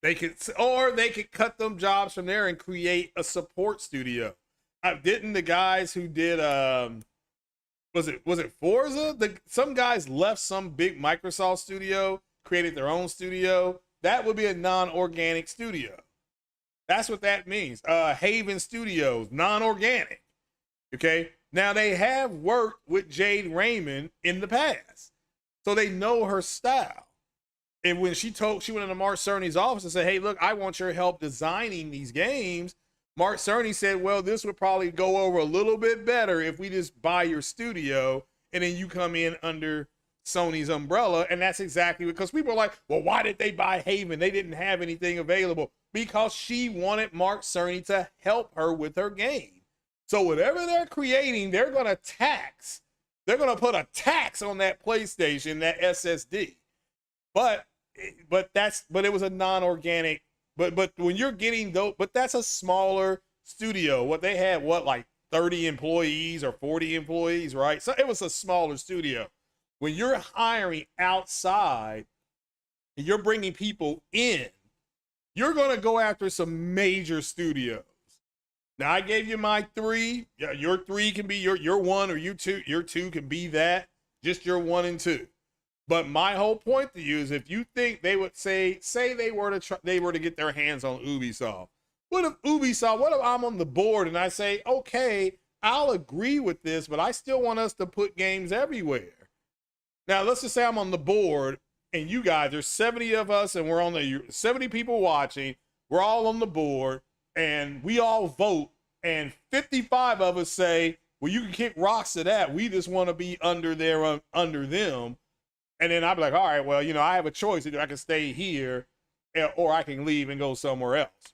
They could cut them jobs from there and create a support studio. Didn't the guys who did was it Forza? Some guys left some big Microsoft studio, created their own studio. That would be a non-organic studio. That's what that means. Haven Studios, non-organic. Okay. Now, they have worked with Jade Raymond in the past, so they know her style. And when she went into Mark Cerny's office and said, "Hey, look, I want your help designing these games," Mark Cerny said, "Well, this would probably go over a little bit better if we just buy your studio and then you come in under Sony's umbrella." And that's exactly because people are like, "Well, why did they buy Haven? They didn't have anything available." Because she wanted Mark Cerny to help her with her game. So whatever they're creating, they're going to tax. They're going to put a tax on that PlayStation, that SSD. But it was a non-organic. But when you're getting those, but that's a smaller studio. What they had, like 30 employees or 40 employees, right? So it was a smaller studio. When you're hiring outside and you're bringing people in, you're going to go after some major studios. Now, I gave you my 3. Yeah, your 3 can be your 1, or your 2. Your 2 can be that. Just your 1 and 2. But my whole point to you is, if you think they would say they were to get their hands on Ubisoft. What if I'm on the board and I say, okay, I'll agree with this, but I still want us to put games everywhere. Now, let's just say I'm on the board, and you guys, there's 70 of us, and we're on the 70 people watching. We're all on the board, and we all vote, and 55 of us say, well, you can kick rocks to that. We just want to be under them. And then I'd be like, all right, well, I have a choice. Either I can stay here or I can leave and go somewhere else.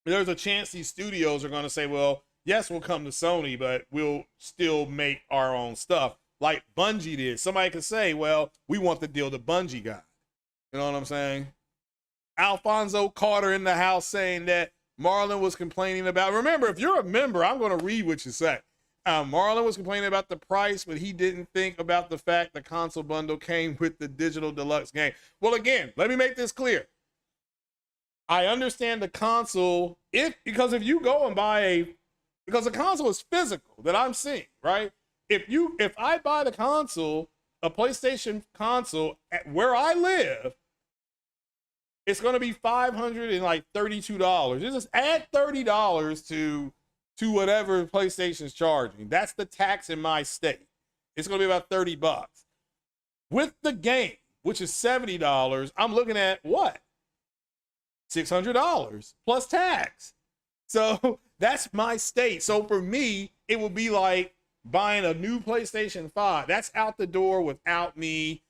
There's a chance these studios are going to say, well, yes, we'll come to Sony, but we'll still make our own stuff like Bungie did. Somebody could say, well, we want the deal that Bungie got. You know what I'm saying? Alfonso Carter in the house saying that Marlon was complaining about, remember, if you're a member, I'm going to read what you say. Marlon was complaining about the price, but he didn't think about the fact the console bundle came with the digital deluxe game. Well, again, let me make this clear. I understand the console because if you go and buy because the console is physical that I'm seeing, right? If I buy the console, a PlayStation console at where I live, it's going to be $532. You just add $30 to whatever PlayStation's charging. That's the tax in my state. It's going to be about $30. With the game, which is $70, I'm looking at what? $600 plus tax. So that's my state. So for me, it would be like buying a new PlayStation 5. That's out the door without me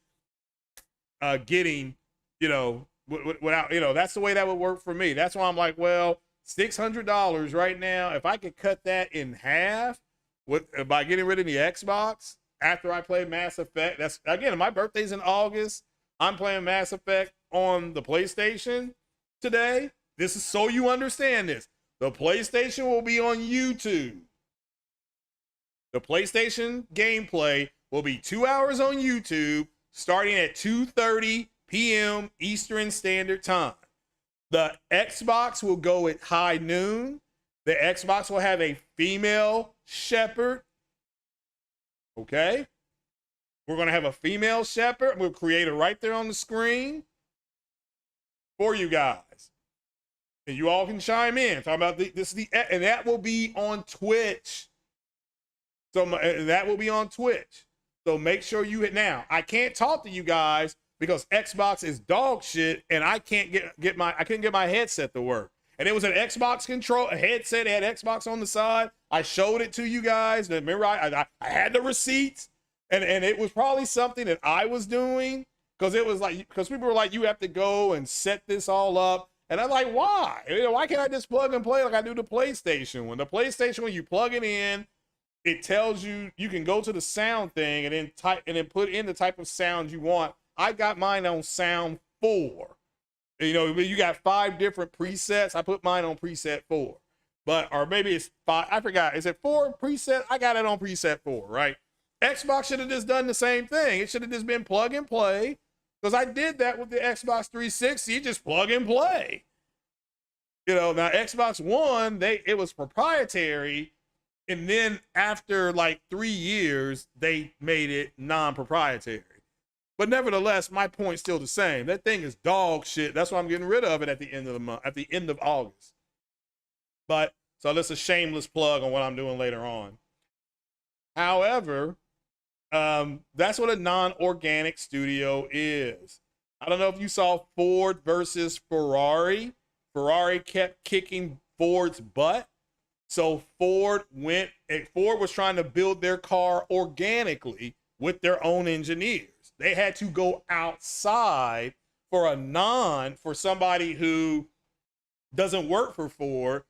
getting, without, that's the way that would work for me. That's why I'm like, well, $600 right now. If I could cut that in half by getting rid of the Xbox after I play Mass Effect, that's again, my birthday's in August. I'm playing Mass Effect on the PlayStation today. This is so you understand this. The PlayStation will be on YouTube. The PlayStation gameplay will be 2 hours on YouTube starting at 2:30 p.m. Eastern Standard Time. The Xbox will go at high noon. The Xbox will have a female shepherd. Okay? We're going to have a female shepherd. We'll create it right there on the screen for you guys. And you all can chime in. Talking about and that will be on Twitch. So that will be on Twitch. So make sure you hit now. I can't talk to you guys because Xbox is dog shit, and I can't I couldn't get my headset to work. And it was an Xbox control, a headset. It had Xbox on the side. I showed it to you guys. Remember, I had the receipts, and it was probably something that I was doing because people were like, you have to go and set this all up. And I'm like, why? Why can't I just plug and play like I do the PlayStation? When you plug it in, it tells you can go to the sound thing and then put in the type of sound you want. I got mine on sound 4. You got 5 different presets. I put mine on preset 4. Or maybe it's 5. I forgot. Is it 4 preset? I got it on preset 4, right? Xbox should have just done the same thing. It should have just been plug and play. Because I did that with the Xbox 360, just plug and play. Now Xbox One, it was proprietary, and then after like 3 years, they made it non-proprietary. But nevertheless, my point's still the same. That thing is dog shit. That's why I'm getting rid of it at the end of the month, at the end of August. But so that's a shameless plug on what I'm doing later on. However, that's what a non-organic studio is. I don't know if you saw Ford versus Ferrari. Ferrari kept kicking Ford's butt. So Ford was trying to build their car organically with their own engineers. They had to go outside for somebody who doesn't work for Ford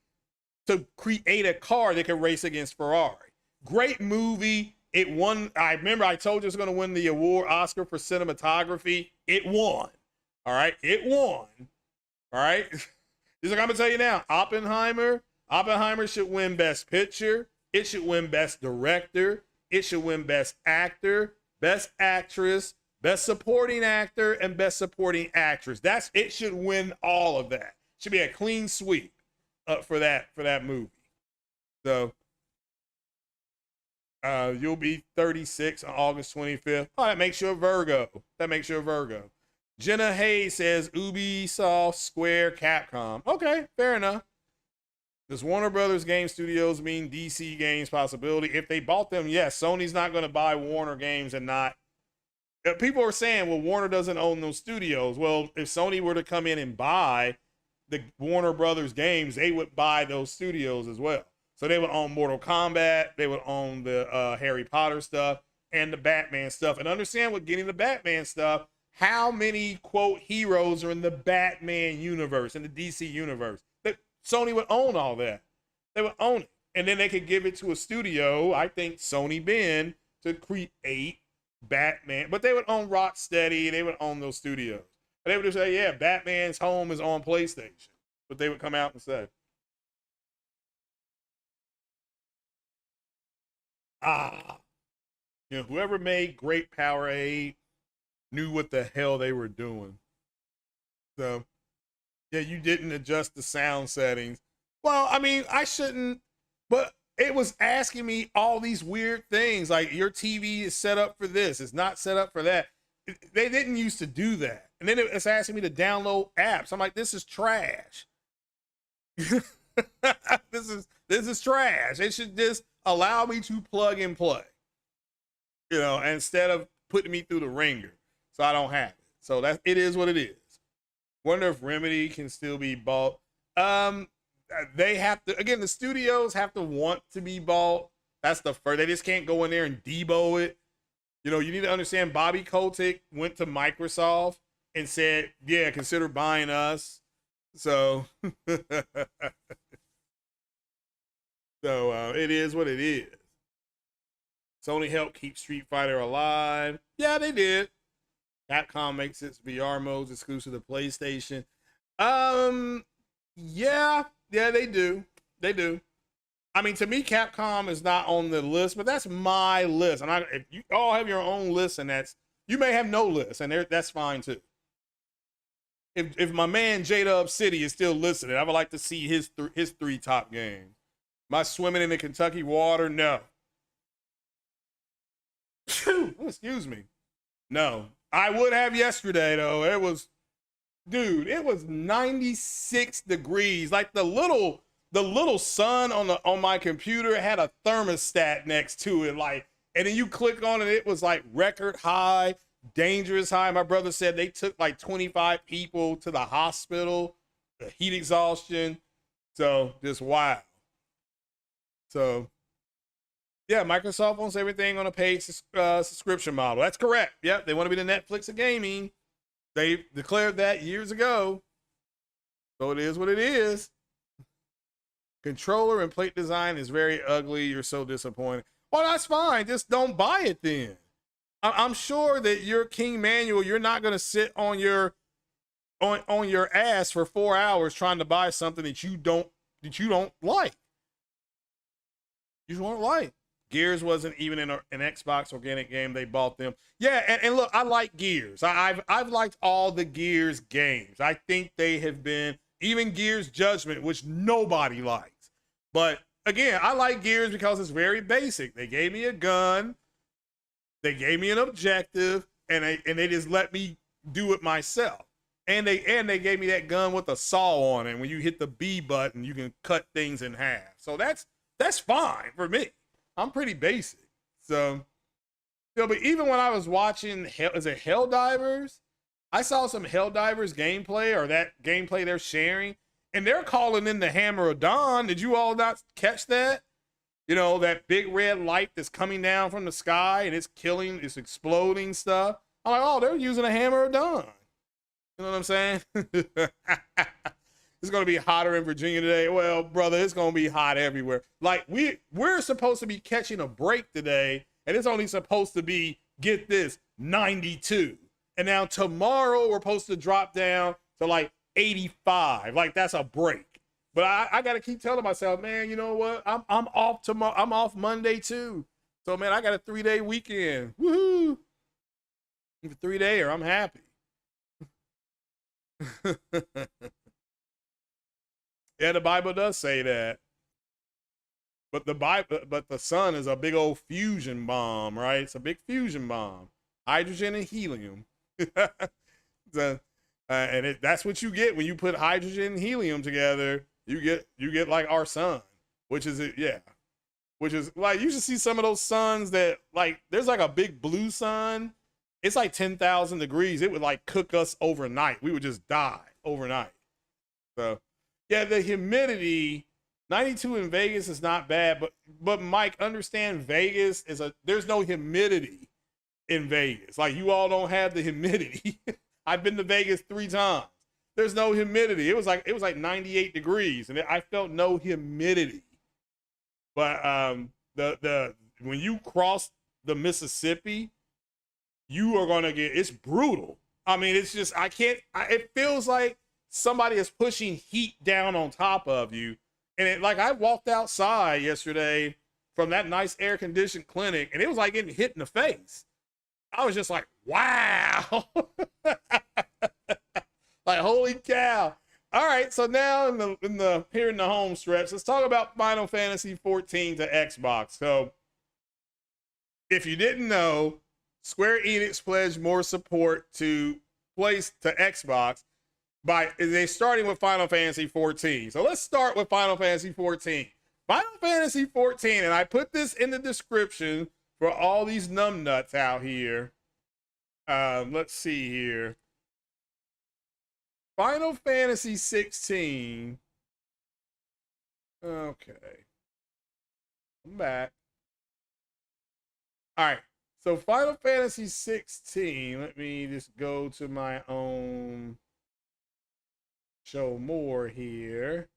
to create a car that could race against Ferrari. Great movie. It won. I remember I told you it's going to win the Oscar for cinematography. It won. All right. It won. All right. Just like I'm going to tell you now, Oppenheimer should win Best Picture. It should win Best Director. It should win Best Actor, Best Actress, Best Supporting Actor, and Best Supporting Actress. It should win all of that. Should be a clean sweep for that movie. So you'll be 36 on August 25th. Oh, that makes you a Virgo. Jenna Hayes says Ubisoft, Square, Capcom. Okay, fair enough. Does Warner Brothers Game Studios mean DC Games possibility? If they bought them, yes. Sony's not going to buy Warner Games and not. People are saying, well, Warner doesn't own those studios. Well, if Sony were to come in and buy the Warner Brothers games, they would buy those studios as well. So they would own Mortal Kombat, they would own the Harry Potter stuff and the Batman stuff. And understand with getting the Batman stuff, how many quote heroes are in the Batman universe, in the DC universe. That Sony would own all that. They would own it. And then they could give it to a studio, I think Sony Ben, to create Batman. But they would own Rocksteady, they would own those studios. And they would just say, yeah, Batman's home is on PlayStation. But they would come out and say, whoever made Great Power 8 knew what the hell they were doing. So, yeah, you didn't adjust the sound settings. Well, I mean, I shouldn't, but it was asking me all these weird things like your TV is set up for this, it's not set up for that. They didn't used to do that. And then it's asking me to download apps. I'm like, this is trash. this is trash. It should just allow me to plug and play, instead of putting me through the ringer. So I don't have it. So it is what it is. Wonder if Remedy can still be bought. They have to, again, the studios have to want to be bought. That's the first. They just can't go in there and debo it. You need to understand Bobby Kotick went to Microsoft and said, yeah, consider buying us. So, it is what it is. Sony helped keep Street Fighter alive. Yeah, they did. Capcom makes its VR modes exclusive to PlayStation. Yeah, they do. They do. I mean, to me, Capcom is not on the list, but that's my list. And if you all have your own list, and you may have no list, and that's fine too. If my man J-Dub City is still listening, I would like to see his 3 top games. Am I swimming in the Kentucky water? No. Excuse me. No. I would have yesterday, though. It was 96 degrees. Like the little sun on my computer had a thermostat next to it. And then you click on it, it was like record high, dangerous high. My brother said they took like 25 people to the hospital, the heat exhaustion. So just wild. So yeah, Microsoft wants everything on a paid subscription model. That's correct. Yep, they want to be the Netflix of gaming. They declared that years ago. So it is what it is. Controller and plate design is very ugly. You're so disappointed. Well, that's fine. Just don't buy it then. I'm sure that your King Manual, you're not going to sit on your ass for 4 hours trying to buy something that you don't like. You won't like. Gears wasn't even in an Xbox organic game. They bought them. Yeah, and look, I like Gears. I've liked all the Gears games. I think they have been, even Gears Judgment, which nobody likes. But again, I like Gears because it's very basic. They gave me a gun, they gave me an objective, and they just let me do it myself. And they gave me that gun with a saw on it. When you hit the B button, you can cut things in half. So that's fine for me. I'm pretty basic. So, but even when I was watching, is it Helldivers? I saw some Helldivers gameplay, or that gameplay they're sharing, and they're calling in the Hammer of Dawn. Did you all not catch that? That big red light that's coming down from the sky and it's exploding stuff. I'm like, oh, they're using a Hammer of Dawn. You know what I'm saying? It's going to be hotter in Virginia today. Well, brother, it's going to be hot everywhere. Like we're supposed to be catching a break today, and it's only supposed to be, get this, 92. And now tomorrow we're supposed to drop down to like 85. Like that's a break. But I got to keep telling myself, man, you know what? I'm off tomorrow. I'm off Monday too. So man, I got a 3-day weekend. Woohoo! If a 3-dayer, I'm happy. Yeah, the Bible does say that. But the sun is a big old fusion bomb, right? It's a big fusion bomb. Hydrogen and helium. That's what you get when you put hydrogen and helium together. You get like our sun, which is like, you should see some of those suns that, like, there's like a big blue sun. It's like 10,000 degrees. It would like cook us overnight. We would just die overnight. So yeah, the humidity, 92 in Vegas is not bad, but Mike, understand Vegas there's no humidity. in Vegas. Like, you all don't have the humidity. I've been to Vegas 3 times. There's no humidity. It was like 98 degrees, and I felt no humidity. But the when you cross the Mississippi, you are gonna get, it's brutal. I mean, it's just, it feels like somebody is pushing heat down on top of you. And like, I walked outside yesterday from that nice air conditioned clinic, and it was like getting hit in the face. I was just like, wow. Like, holy cow. All right, so now here in the home stretch, let's talk about Final Fantasy XIV to Xbox. So, if you didn't know, Square Enix pledged more support to Xbox they're starting with Final Fantasy XIV. So let's start with Final Fantasy XIV. Final Fantasy XIV, and I put this in the description for all these numbnuts out here. Let's see here. Final Fantasy XVI. Okay. I'm back. All right. So Final Fantasy XVI, let me just go to my own show more here.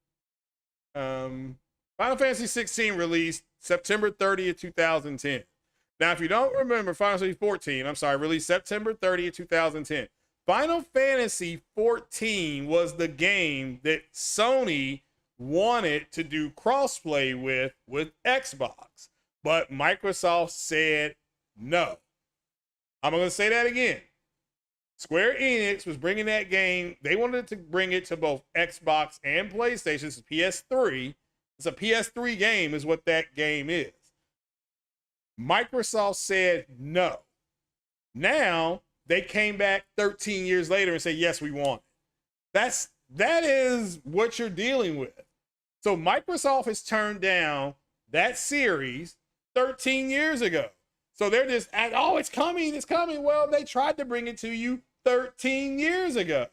Final Fantasy XVI released September 30th, 2010. Now, if you don't remember, Final Fantasy XIV, released September 30th, 2010. Final Fantasy XIV was the game that Sony wanted to do crossplay with Xbox, but Microsoft said no. I'm going to say that again. Square Enix was bringing that game. They wanted to bring it to both Xbox and PlayStation. It's PS3. It's a PS3 game is what that game is. Microsoft said no. Now, they came back 13 years later and said, yes, we want it. That is what you're dealing with. So Microsoft has turned down that series 13 years ago. So they're just, oh, it's coming. Well, they tried to bring it to you 13 years ago.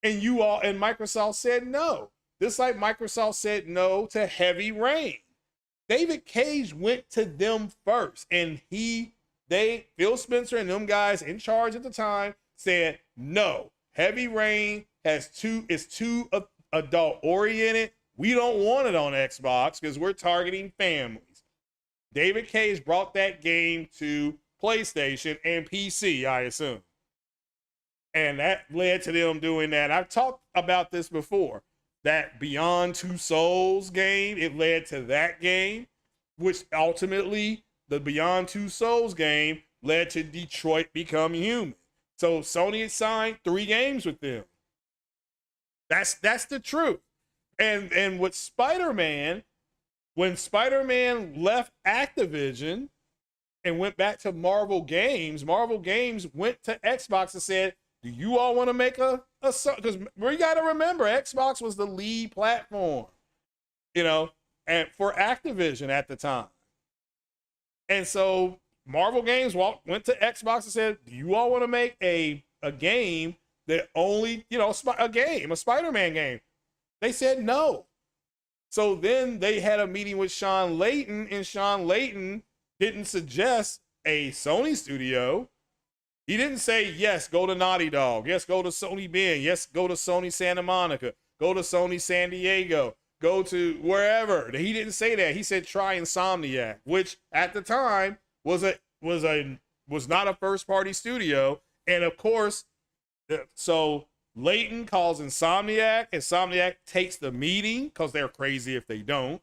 And Microsoft said no. Just like Microsoft said no to Heavy Rain. David Cage went to them first, and Phil Spencer and them guys in charge at the time said, no, Heavy Rain is too adult oriented. We don't want it on Xbox because we're targeting families. David Cage brought that game to PlayStation and PC, I assume. And that led to them doing that. I've talked about this before. That Beyond Two Souls game, it led to that game, which ultimately, the Beyond Two Souls game led to Detroit Become Human. So Sony had signed 3 games with them. That's the truth. And with Spider-Man, when Spider-Man left Activision and went back to Marvel Games went to Xbox and said, do you all want to make a because we got to remember, Xbox was the lead platform, and for Activision at the time. And so Marvel Games went to Xbox and said, do you all want to make a game that only, a Spider-Man game? They said no. So then they had a meeting with Sean Layton, and Sean Layton didn't suggest a Sony studio. He didn't say, yes, go to Naughty Dog. Yes, go to Sony Bend. Yes, go to Sony Santa Monica. Go to Sony San Diego. Go to wherever. He didn't say that. He said, try Insomniac, which at the time was not a first-party studio. And of course, so Layton calls Insomniac. Insomniac takes the meeting because they're crazy if they don't.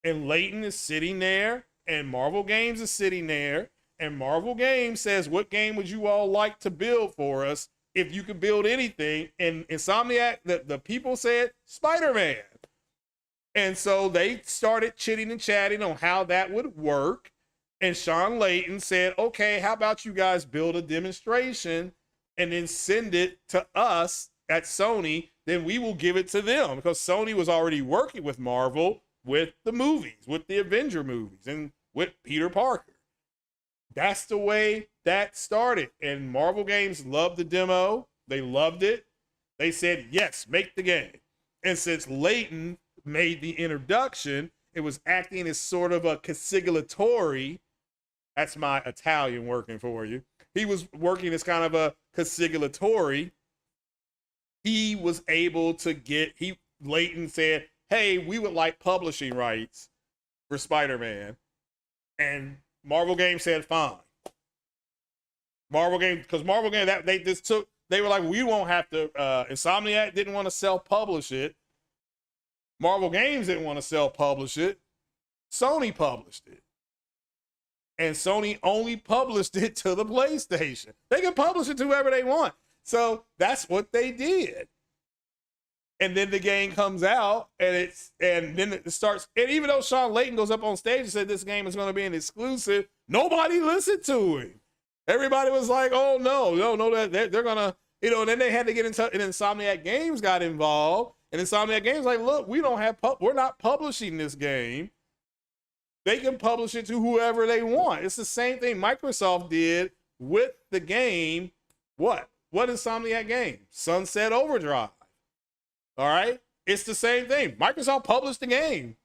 And Layton is sitting there, and Marvel Games is sitting there. And Marvel Games says, what game would you all like to build for us if you could build anything? And Insomniac, the people said, Spider-Man. And so they started chitting and chatting on how that would work. And Sean Layton said, okay, how about you guys build a demonstration and then send it to us at Sony? Then we will give it to them, because Sony was already working with Marvel with the movies, with the Avenger movies, and with Peter Parker. That's the way that started. And Marvel Games loved the demo. They loved it. They said, yes, make the game. And since Layton made the introduction, it was acting as sort of a conciliatory That's my Italian working for you. He was working as kind of a consigliatore. He was able to get, Layton said, hey, we would like publishing rights for Spider-Man. And Marvel Games said, fine. Marvel Games, because Marvel Games, they were like, we won't have to, Insomniac didn't want to self-publish it. Marvel Games didn't want to self-publish it. Sony published it. And Sony only published it to the PlayStation. They can publish it to whoever they want. So that's what they did. And then the game comes out, and then it starts. And even though Sean Layton goes up on stage and said this game is going to be an exclusive, nobody listened to him. Everybody was like, "Oh no, they're gonna," And then they had to get into, and Insomniac Games got involved, and Insomniac Games like, "Look, we're not publishing this game. They can publish it to whoever they want." It's the same thing Microsoft did with the game. What Insomniac game? Sunset Overdrive. All right, it's the same thing. Microsoft published the game.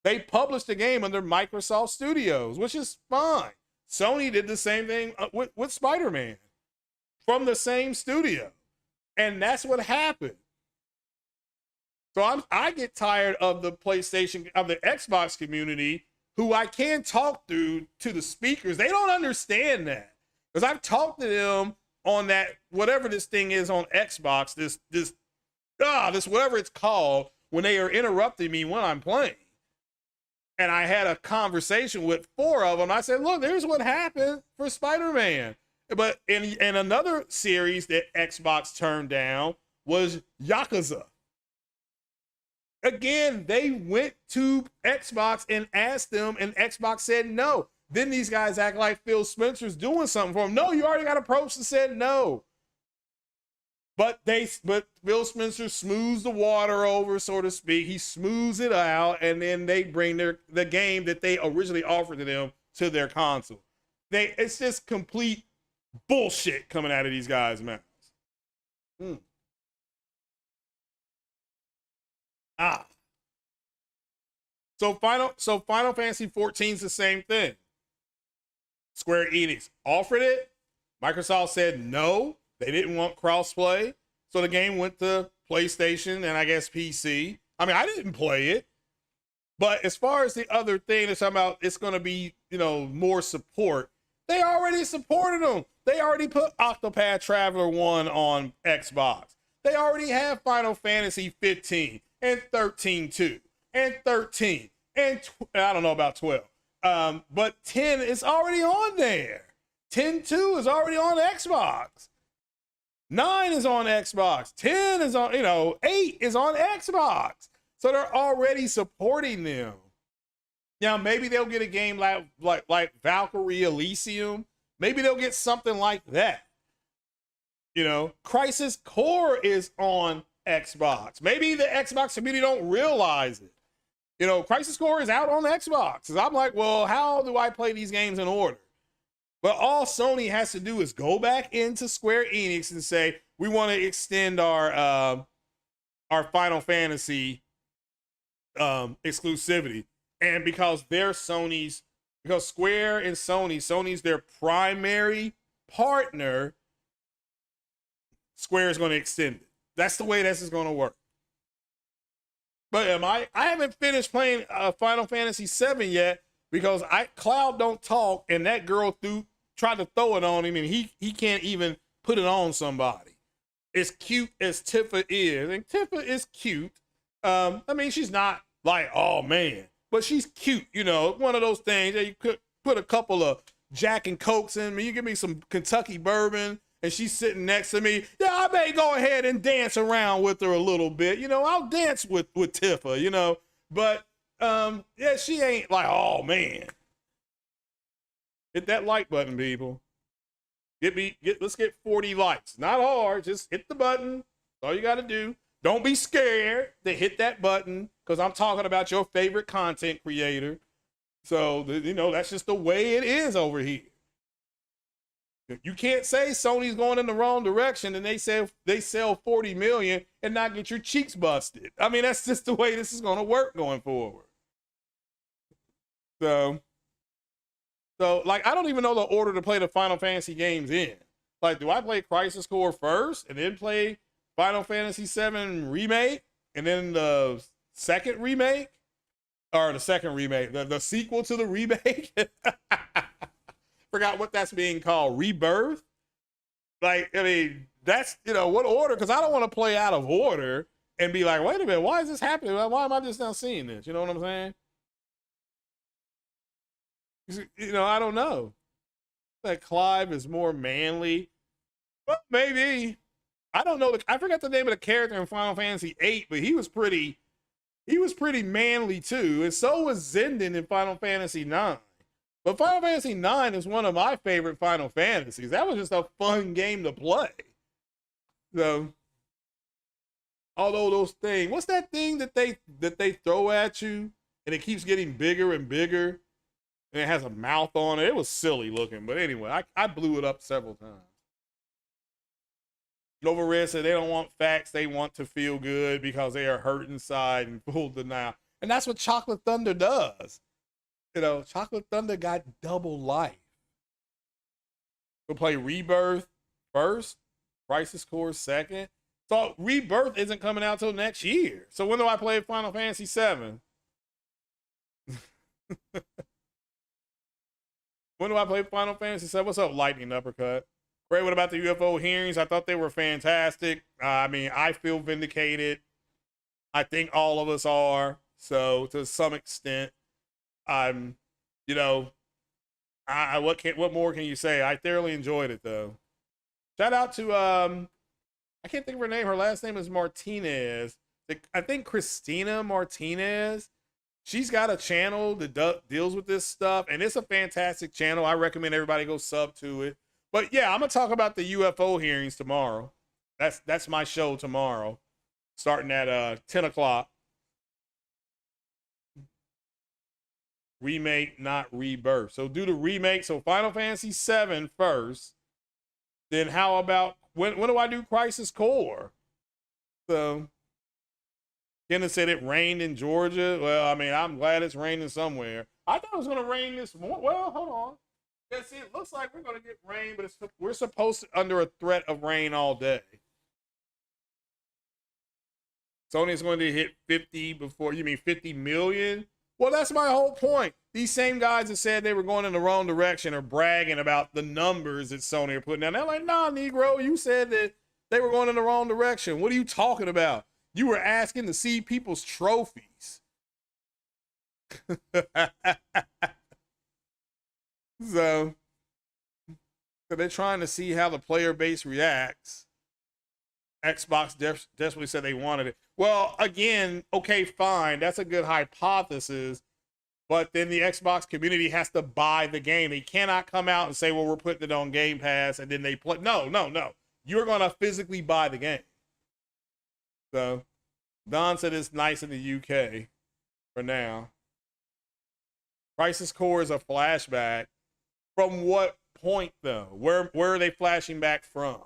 They published the game under Microsoft Studios, which is fine. Sony did the same thing with Spider-Man from the same studio, and that's what happened. So I get tired of the PlayStation, of the Xbox community, who I can talk to the speakers. They don't understand that, because I've talked to them on that, whatever this thing is on Xbox, this whatever it's called, when they are interrupting me when I'm playing. And I had a conversation with 4 of them. I said, look, there's what happened for Spider-Man. But in another series that Xbox turned down was Yakuza. Again, they went to Xbox and asked them, and Xbox said no. Then these guys act like Phil Spencer's doing something for them. No, you already got approached and said no. But Phil Spencer smooths the water over, so to speak. He smooths it out, and then they bring the game that they originally offered to them to their console. It's just complete bullshit coming out of these guys' mouths. So Final Fantasy XIV is the same thing. Square Enix offered it. Microsoft said no. They didn't want crossplay. So the game went to PlayStation and I guess PC. I mean, I didn't play it. But as far as the other thing that's talking about, it's going to be, more support. They already supported them. They already put Octopath Traveler 1 on Xbox. They already have Final Fantasy 15 and 13 too, and 13 and I don't know about 12. But 10 is already on there. 10-2 is already on Xbox. 9 is on Xbox. 10 is on, 8 is on Xbox. So they're already supporting them. Now, maybe they'll get a game like Valkyrie Elysium. Maybe they'll get something like that. Crisis Core is on Xbox. Maybe the Xbox community don't realize it. Crisis Core is out on Xbox. So I'm like, well, how do I play these games in order? Well, all Sony has to do is go back into Square Enix and say, we want to extend our Final Fantasy exclusivity. And because because Square and Sony's their primary partner, Square is going to extend it. That's the way this is going to work. But I haven't finished playing Final Fantasy VII yet, because Cloud don't talk, and that girl tried to throw it on him, and he can't even put it on somebody. As cute as Tifa is, and Tifa is cute. I mean, she's not like, oh man, but she's cute. One of those things that you could put a couple of Jack and Cokes in me. You give me some Kentucky bourbon, and she's sitting next to me. Yeah, I may go ahead and dance around with her a little bit. I'll dance with Tifa. But yeah, she ain't like, oh man. Hit that like button, people. Let's get 40 likes. Not hard, just hit the button. That's all you got to do. Don't be scared to hit that button, because I'm talking about your favorite content creator. So, that's just the way it is over here. You can't say Sony's going in the wrong direction and they sell 40 million and not get your cheeks busted. I mean, that's just the way this is going to work going forward. So So, like, I don't even know the order to play the Final Fantasy games in. Like, do I play Crisis Core first and then play Final Fantasy VII Remake and then the second remake? Or the second remake, the sequel to the remake? Forgot what that's being called. Rebirth? Like, I mean, that's, what order? Because I don't want to play out of order and be like, wait a minute, why is this happening? Why am I just now seeing this? You know what I'm saying? I don't know. That Clive is more manly. Well, maybe. I don't know. I forgot the name of the character in Final Fantasy VIII, but he was pretty manly too. And so was Zendon in Final Fantasy IX. But Final Fantasy IX is one of my favorite Final Fantasies. That was just a fun game to play. So, although those things, what's that thing that they throw at you and it keeps getting bigger and bigger and it has a mouth on it? It was silly looking, but anyway, I blew it up several times. Nova Red said they don't want facts, they want to feel good because they are hurt inside and full denial. And that's what Chocolate Thunder does. Chocolate Thunder got double life. We'll play Rebirth first, Crisis Core second. So Rebirth isn't coming out till next year. So when do I play Final Fantasy VII? When do I play Final Fantasy VII? What's up, Lightning Uppercut? Great, what about the UFO hearings? I thought they were fantastic. I mean, I feel vindicated. I think all of us are. So to some extent, what more can you say? I thoroughly enjoyed it though. Shout out to I can't think of her name. Her last name is Martinez. I think Christina Martinez. She's got a channel that deals with this stuff, and it's a fantastic channel. I recommend everybody go sub to it. But yeah, I'm gonna talk about the UFO hearings tomorrow. That's my show tomorrow, starting at 10 o'clock. Remake, not rebirth. So do the remake. So Final Fantasy VII first. Then how about when do I do Crisis Core? So Kenneth said it rained in Georgia. Well, I mean, I'm glad it's raining somewhere. I thought it was gonna rain this morning. Well, hold on. Yeah, see, it looks like we're gonna get rain, but we're supposed to under a threat of rain all day. Sony's going to hit 50 before, you mean 50 million? Well, that's my whole point. These same guys that said they were going in the wrong direction are bragging about the numbers that Sony are putting down. They're like, nah, Negro, you said that they were going in the wrong direction. What are you talking about? You were asking to see people's trophies. So they're trying to see how the player base reacts. Xbox desperately said they wanted it. Well, again, okay, fine. That's a good hypothesis. But then the Xbox community has to buy the game. They cannot come out and say, well, we're putting it on Game Pass, and then they play. No. You're going to physically buy the game. So Don said it's nice in the UK for now. Crisis Core is a flashback. From what point, though? Where are they flashing back from?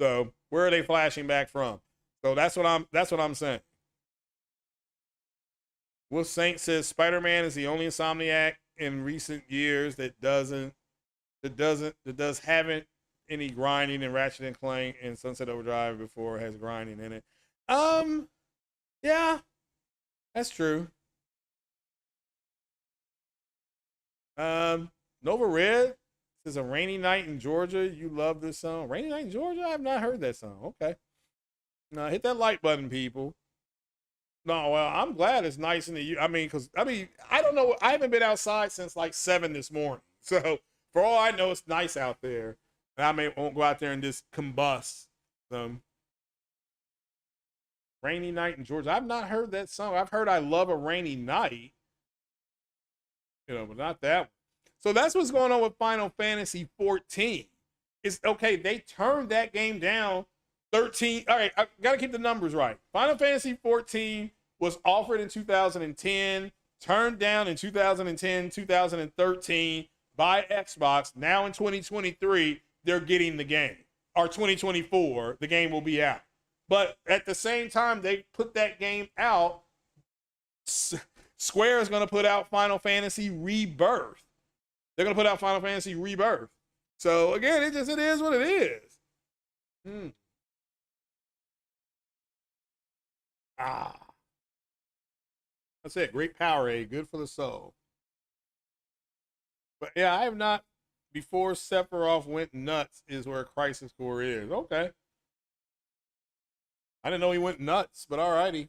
So where are they flashing back from? So that's what I'm saying. Will Saint says Spider-Man is the only Insomniac in recent years that haven't any grinding, and Ratchet and Clank and Sunset Overdrive before has grinding in it. Yeah, that's true. Nova Red says a rainy night in Georgia. You love this song. Rainy night in Georgia? I have not heard that song. Okay. Now hit that like button, people. No, well, I'm glad it's nice in the. I mean, I don't know. I haven't been outside since like 7 this morning. So for all I know, it's nice out there, and I won't go out there and just combust. Rainy night in Georgia. I've not heard that song. I've heard I love a rainy night. But not that one. So that's what's going on with Final Fantasy XIV. It's okay. They turned that game down 13. All right, I got to keep the numbers right. Final Fantasy XIV was offered in 2010, turned down in 2010, 2013 by Xbox. Now in 2023, they're getting the game. Or 2024, the game will be out. But at the same time, they put that game out. Square is going to put out Final Fantasy Rebirth. They're going to put out Final Fantasy Rebirth. So again, it is what it is. That's it. Great Powerade, good for the soul. But yeah, I have not. Before Sephiroth went nuts is where Crisis Core is. Okay. I didn't know he went nuts, but alrighty.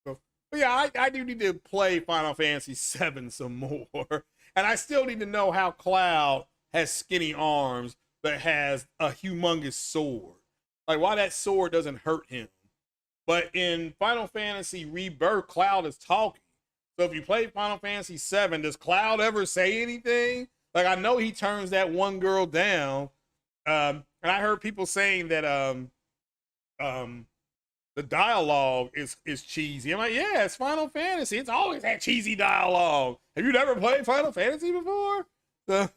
So, but yeah, I do need to play Final Fantasy VII some more. And I still need to know how Cloud has skinny arms but has a humongous sword. Like, why that sword doesn't hurt him. But in Final Fantasy Rebirth, Cloud is talking. So if you play Final Fantasy VII, does Cloud ever say anything? Like, I know he turns that one girl down. And I heard people saying that the dialogue is cheesy. I'm like, yeah, it's Final Fantasy. It's always that cheesy dialogue. Have you never played Final Fantasy before? So,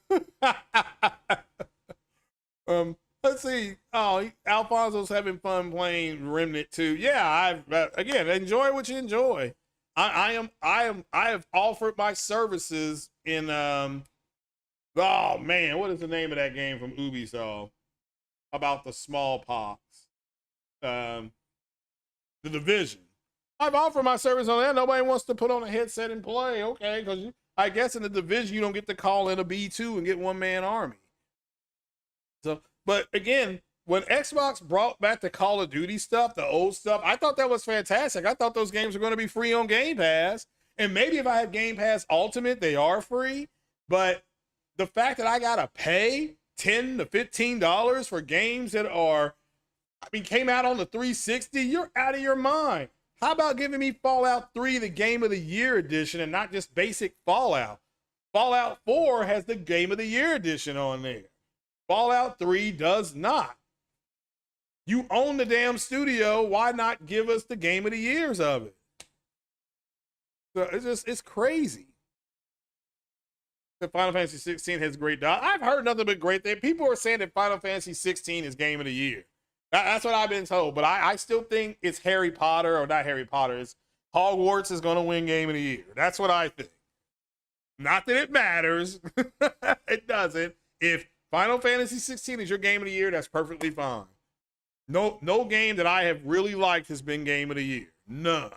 let's see. Oh, Alfonso's having fun playing Remnant 2. Yeah, again, enjoy what you enjoy. I have offered my services in oh man, what is the name of that game from Ubisoft about the smallpox? The Division. I've offered my service on that. Nobody wants to put on a headset and play. Okay, because I guess in the Division you don't get to call in a B2 and get one-man army. So, but again, when Xbox brought back the Call of Duty stuff, the old stuff, I thought that was fantastic. I thought those games were going to be free on Game Pass. And maybe if I have Game Pass Ultimate, they are free. But the fact that I got to pay $10 to $15 for games that are, came out on the 360, you're out of your mind. How about giving me Fallout 3, the Game of the Year edition, and not just basic Fallout? Fallout 4 has the Game of the Year edition on there. Fallout 3 does not. You own the damn studio. Why not give us the Game of the Years of it? So it's crazy. The Final Fantasy 16 has great dialogue. I've heard nothing but great things. People are saying that Final Fantasy 16 is Game of the Year. That's what I've been told. But I still think it's Harry Potter, or not Harry Potter. It's Hogwarts is going to win Game of the Year. That's what I think. Not that it matters. It doesn't. If Final Fantasy 16 is your Game of the Year, that's perfectly fine. No game that I have really liked has been Game of the Year. None.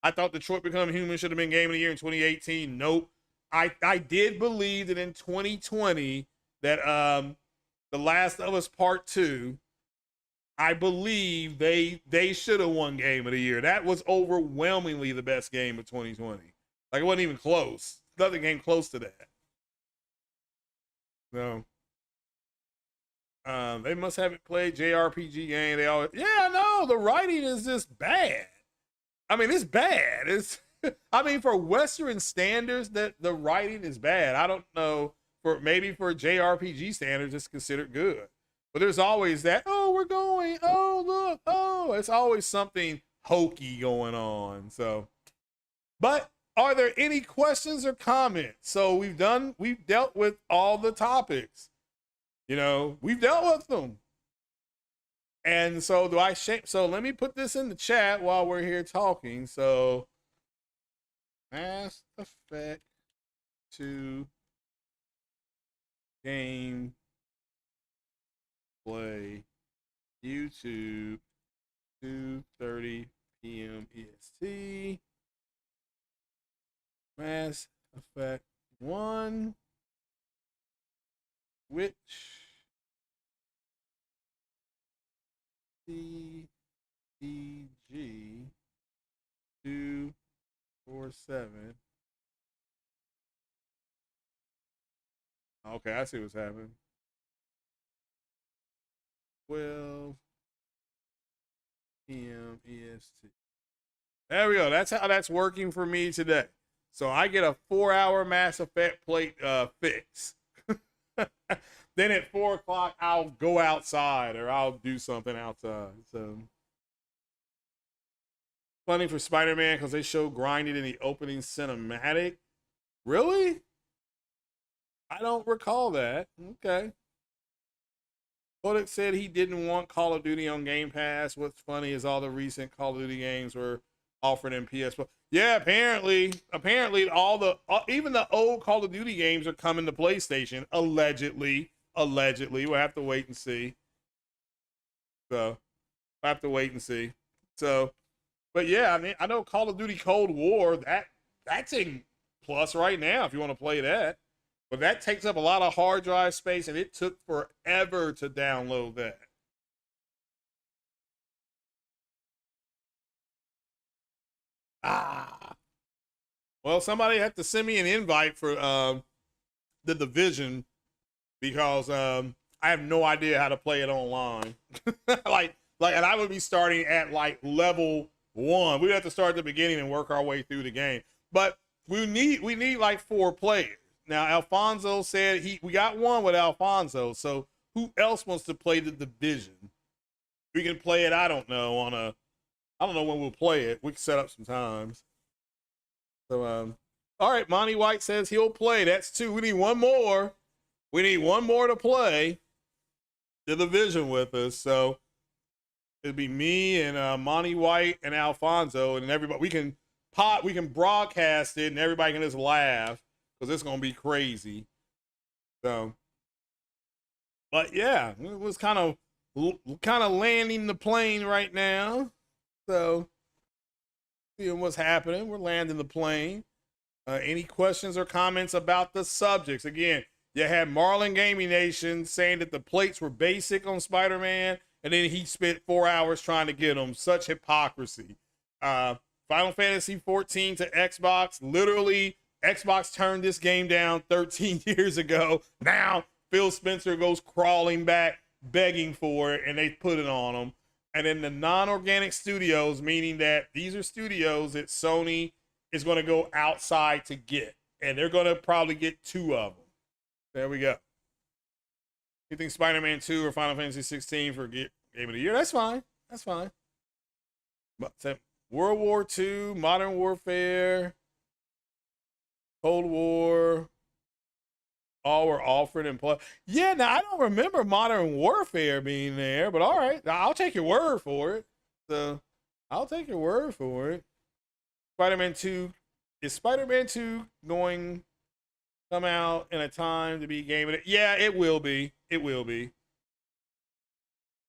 I thought Detroit Become Human should have been Game of the Year in 2018. Nope. I did believe that in 2020 that The Last of Us Part 2, I believe they should have won Game of the Year. That was overwhelmingly the best game of 2020. Like, it wasn't even close. Nothing came close to that. No. They must haven't played JRPG game. They always, yeah, no, the writing is just bad. It's bad. It's for Western standards, that the writing is bad. I don't know, maybe for JRPG standards, it's considered good. But there's always that, oh, we're going, oh, look, oh, it's always something hokey going on. So, but are there any questions or comments? So we've dealt with all the topics. We've dealt with them. And so so let me put this in the chat while we're here talking. So Mass Effect 2 game play YouTube 2:30 p.m. EST. Mass Effect 1, which CDG 247. Okay, I see what's happening. 12 p.m. EST. There we go. That's how that's working for me today. So I get a 4-hour Mass Effect plate fix. Then at 4 o'clock, I'll go outside or I'll do something outside. So funny for Spider-Man because they show grinding in the opening cinematic. Really? I don't recall that. Okay. Kodak said he didn't want Call of Duty on Game Pass. What's funny is all the recent Call of Duty games were offered in PS Plus. Yeah, apparently all the even the old Call of Duty games are coming to PlayStation. Allegedly, we'll have to wait and see. So we'll have to wait and see. So, but yeah, I mean, I know Call of Duty Cold War that's in Plus right now if you want to play that. But that takes up a lot of hard drive space, and it took forever to download that. Ah. Well, somebody had to send me an invite for the Division because I have no idea how to play it online. And I would be starting at like level 1. We'd have to start at the beginning and work our way through the game. But we need like 4 players. Now Alfonso said we got one with Alfonso. So who else wants to play the Division? We can play it. I don't know when we'll play it. We can set up some times. So all right, Monty White says he'll play. That's 2. We need one more. We need one more to play the Division with us. So it'll be me and Monty White and Alfonso and everybody. We can broadcast it and everybody can just laugh because it's gonna be crazy. So, but yeah, it was kind of landing the plane right now. So, seeing what's happening, we're landing the plane. Any questions or comments about the subjects? Again, you had Marlon Gaming Nation saying that the plates were basic on Spider-Man, and then he spent 4 hours trying to get them. Such hypocrisy. Final Fantasy XIV to Xbox. Literally, Xbox turned this game down 13 years ago. Now, Phil Spencer goes crawling back, begging for it, and they put it on him. And then the non-organic studios, meaning that these are studios that Sony is going to go outside to get. And they're going to probably get 2 of them. There we go. You think Spider-Man 2 or Final Fantasy 16 for Game of the Year? That's fine. That's fine. But World War II, Modern Warfare, Cold War, all were offered and play. Yeah, now I don't remember Modern Warfare being there, but all right, I'll take your word for it. So I'll take your word for it. Spider-Man 2, is Spider-Man 2 going to come out in a time to be Game of the Year? Yeah, it will be. It will be.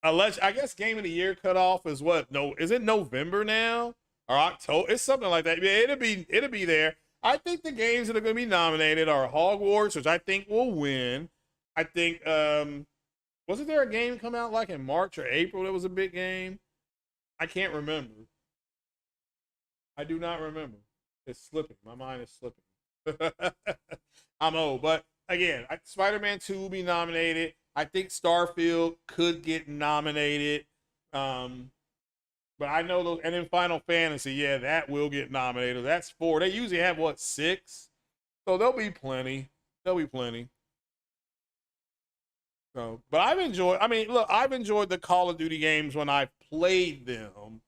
Unless I guess Game of the Year cutoff is what? No, is it November now or October? It's something like that. Yeah, it'll be there. I think the games that are going to be nominated are Hogwarts, which I think will win. I think wasn't there a game come out like in March or April that was a big game? I can't remember. I do not remember. It's slipping. My mind is slipping. I'm old, but again, Spider-Man 2 will be nominated. I think Starfield could get nominated. But I know those, and then Final Fantasy, yeah, that will get nominated. That's 4. They usually have, 6? So there'll be plenty. There'll be plenty. So, but I've enjoyed the Call of Duty games when I played them.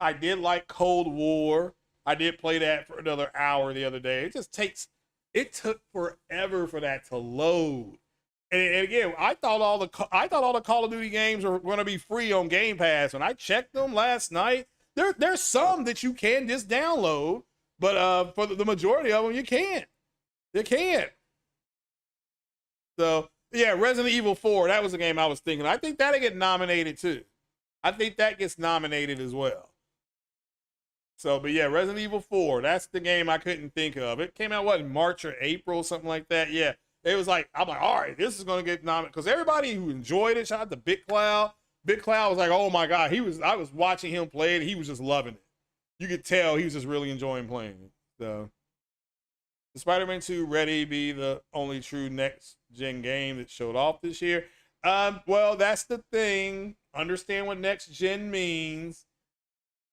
I did like Cold War. I did play that for another hour the other day. It took forever for that to load. And again, I thought all the Call of Duty games were going to be free on Game Pass. When I checked them last night, there's some that you can just download, but for the majority of them, you can't. You can't. So yeah, Resident Evil 4, that was the game I was thinking. I think that'll get nominated too. I think that gets nominated as well. So, but yeah, Resident Evil 4, that's the game I couldn't think of. It came out, in March or April, something like that. Yeah. It was like, I'm like, all right, this is going to get nominated. Because everybody who enjoyed it, shout out to Big Cloud. Big Cloud was like, oh my God. I was watching him play it. He was just loving it. You could tell he was just really enjoying playing it. So, the Spider-Man 2 ready be the only true next-gen game that showed off this year? Well, that's the thing. Understand what next-gen means.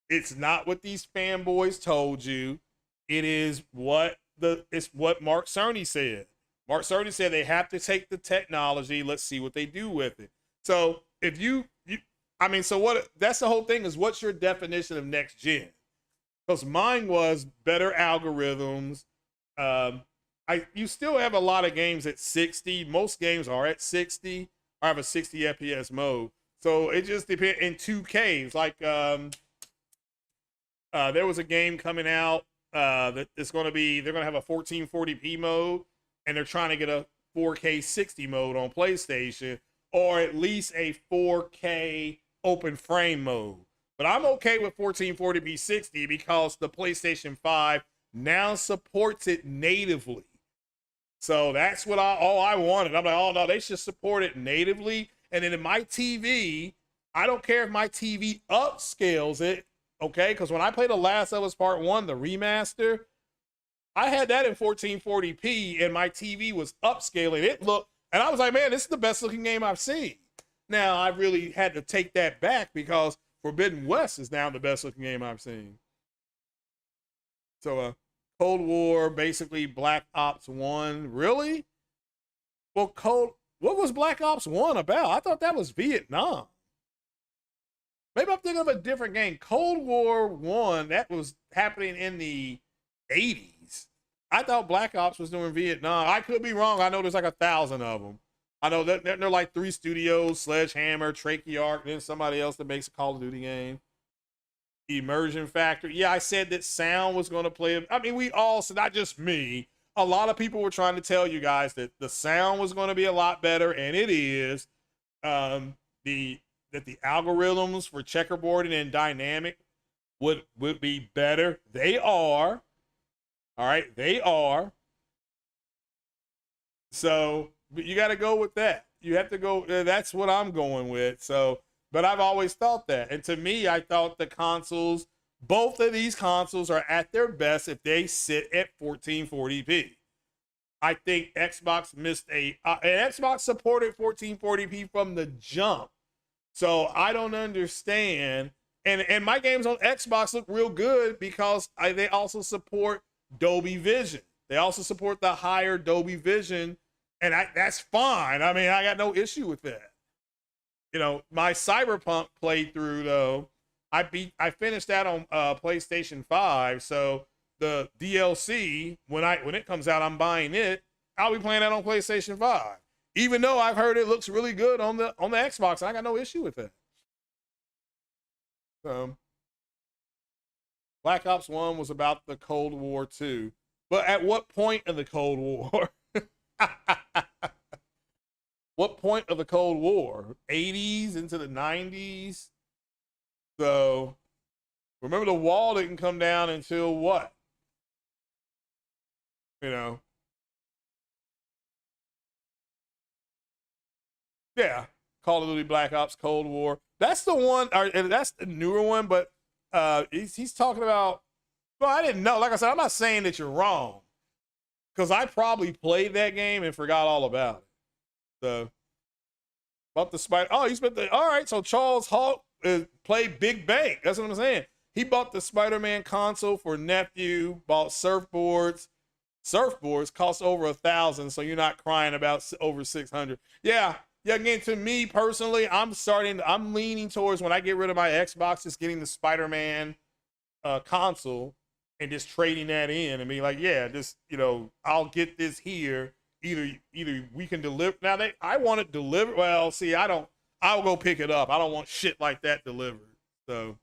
It's not what these fanboys told you. It is it's what Mark Cerny said. Mark Cerny said they have to take the technology. Let's see what they do with it. So if that's the whole thing is what's your definition of next gen? Because mine was better algorithms. You still have a lot of games at 60. Most games are at 60 or have a 60 FPS mode. So it just depends in 2Ks. Like There was a game coming out that is going to be, they're going to have a 1440p mode, and they're trying to get a 4K 60 mode on PlayStation, or at least a 4K open frame mode. But I'm okay with 1440p 60 because the PlayStation 5 now supports it natively. So that's what I wanted. I'm like, oh no, they should support it natively. And then in my TV, I don't care if my TV upscales it, okay? Because when I played The Last of Us Part 1, the remaster, I had that in 1440p and my TV was upscaling. It looked, and I was like, man, this is the best looking game I've seen. Now, I really had to take that back because Forbidden West is now the best looking game I've seen. So, Cold War, basically Black Ops 1. Really? Well, what was Black Ops 1 about? I thought that was Vietnam. Maybe I'm thinking of a different game. Cold War 1, that was happening in the 80s. I thought Black Ops was doing Vietnam. I could be wrong. I know there's like 1,000 of them. I know that they're like 3 studios, Sledgehammer, Treyarch, and then somebody else that makes a Call of Duty game. Immersion factor. Yeah, I said that sound was going to play. I mean, we all, so not just me, a lot of people were trying to tell you guys that the sound was going to be a lot better, and it is. That the algorithms for checkerboarding and dynamic would be better. They are. All right, they are. So, but you got to go with that. You have to go. That's what I'm going with. So, but I've always thought that. And to me, I thought the consoles, both of these consoles are at their best if they sit at 1440p. I think Xbox missed and Xbox supported 1440p from the jump. So I don't understand. And my games on Xbox look real good because they also support Dolby Vision. They also support the higher Dolby Vision. And that's fine. I mean, I got no issue with that. You know, my Cyberpunk playthrough though, I finished that on PlayStation 5. So the DLC, when it comes out, I'm buying it. I'll be playing that on PlayStation 5. Even though I've heard it looks really good on the Xbox, I got no issue with that. Black Ops 1 was about the Cold War too. But at what point in the Cold War? What point of the Cold War? 80s into the 90s? So, remember the wall didn't come down until what? You know? Yeah. Call of Duty Black Ops Cold War. That's the one, or that's the newer one, but he's talking about, well, I didn't know. Like I said, I'm not saying that you're wrong. Because I probably played that game and forgot all about it. So, about the Spider. Oh, you spent all right. So Charles Hawk played Big Bank. That's what I'm saying. He bought the Spider-Man console for nephew. Bought surfboards. Surfboards cost over $1,000, so you're not crying about over 600. Yeah. Again, to me personally, I'm leaning towards when I get rid of my Xbox, just getting the Spider-Man console and just trading that in and be like, yeah, just I'll get this here. Either we can deliver. Now I want it delivered. Well, see, I'll go pick it up. I don't want shit like that delivered. So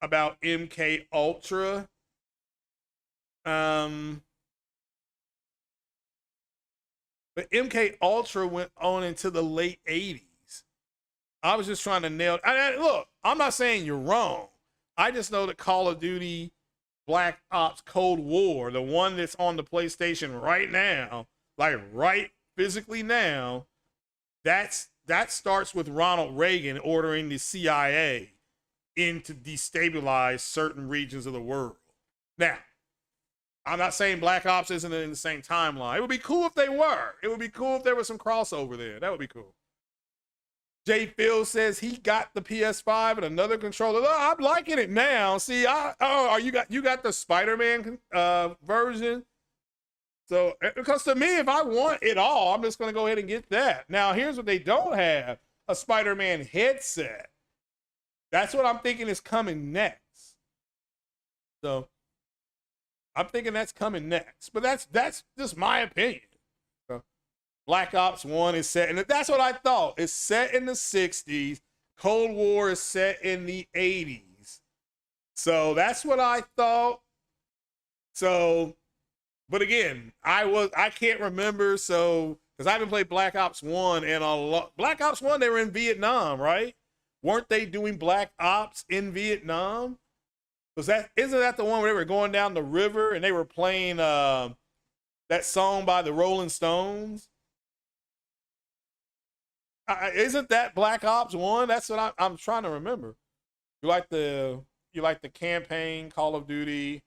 about MK Ultra. But MK Ultra went on into the late 80s. I was just trying to nail it. Look, I'm not saying you're wrong. I just know that Call of Duty Black Ops Cold War, the one that's on the PlayStation right now, like right physically now, that starts with Ronald Reagan ordering the CIA in to destabilize certain regions of the world. Now, I'm not saying Black Ops isn't in the same timeline. It would be cool if they were. It would be cool if there was some crossover there. That would be cool. Jay Phil says he got the PS5 and another controller. Oh, I'm liking it now. See, you got the Spider-Man version. So, because to me, if I want it all, I'm just going to go ahead and get that. Now, here's what they don't have: a Spider-Man headset. That's what I'm thinking is coming next. So, I'm thinking that's coming next. But that's just my opinion. So, Black Ops 1 is set, and that's what I thought. It's set in the 60s. Cold War is set in the 80s. So that's what I thought. So, but again, I can't remember. So, because I haven't played Black Ops 1 and a lot. Black Ops 1, they were in Vietnam, right? Weren't they doing Black Ops in Vietnam? Isn't that the one where they were going down the river and they were playing that song by the Rolling Stones? Isn't that Black Ops 1? That's what I'm trying to remember. You like the campaign Call of Duty,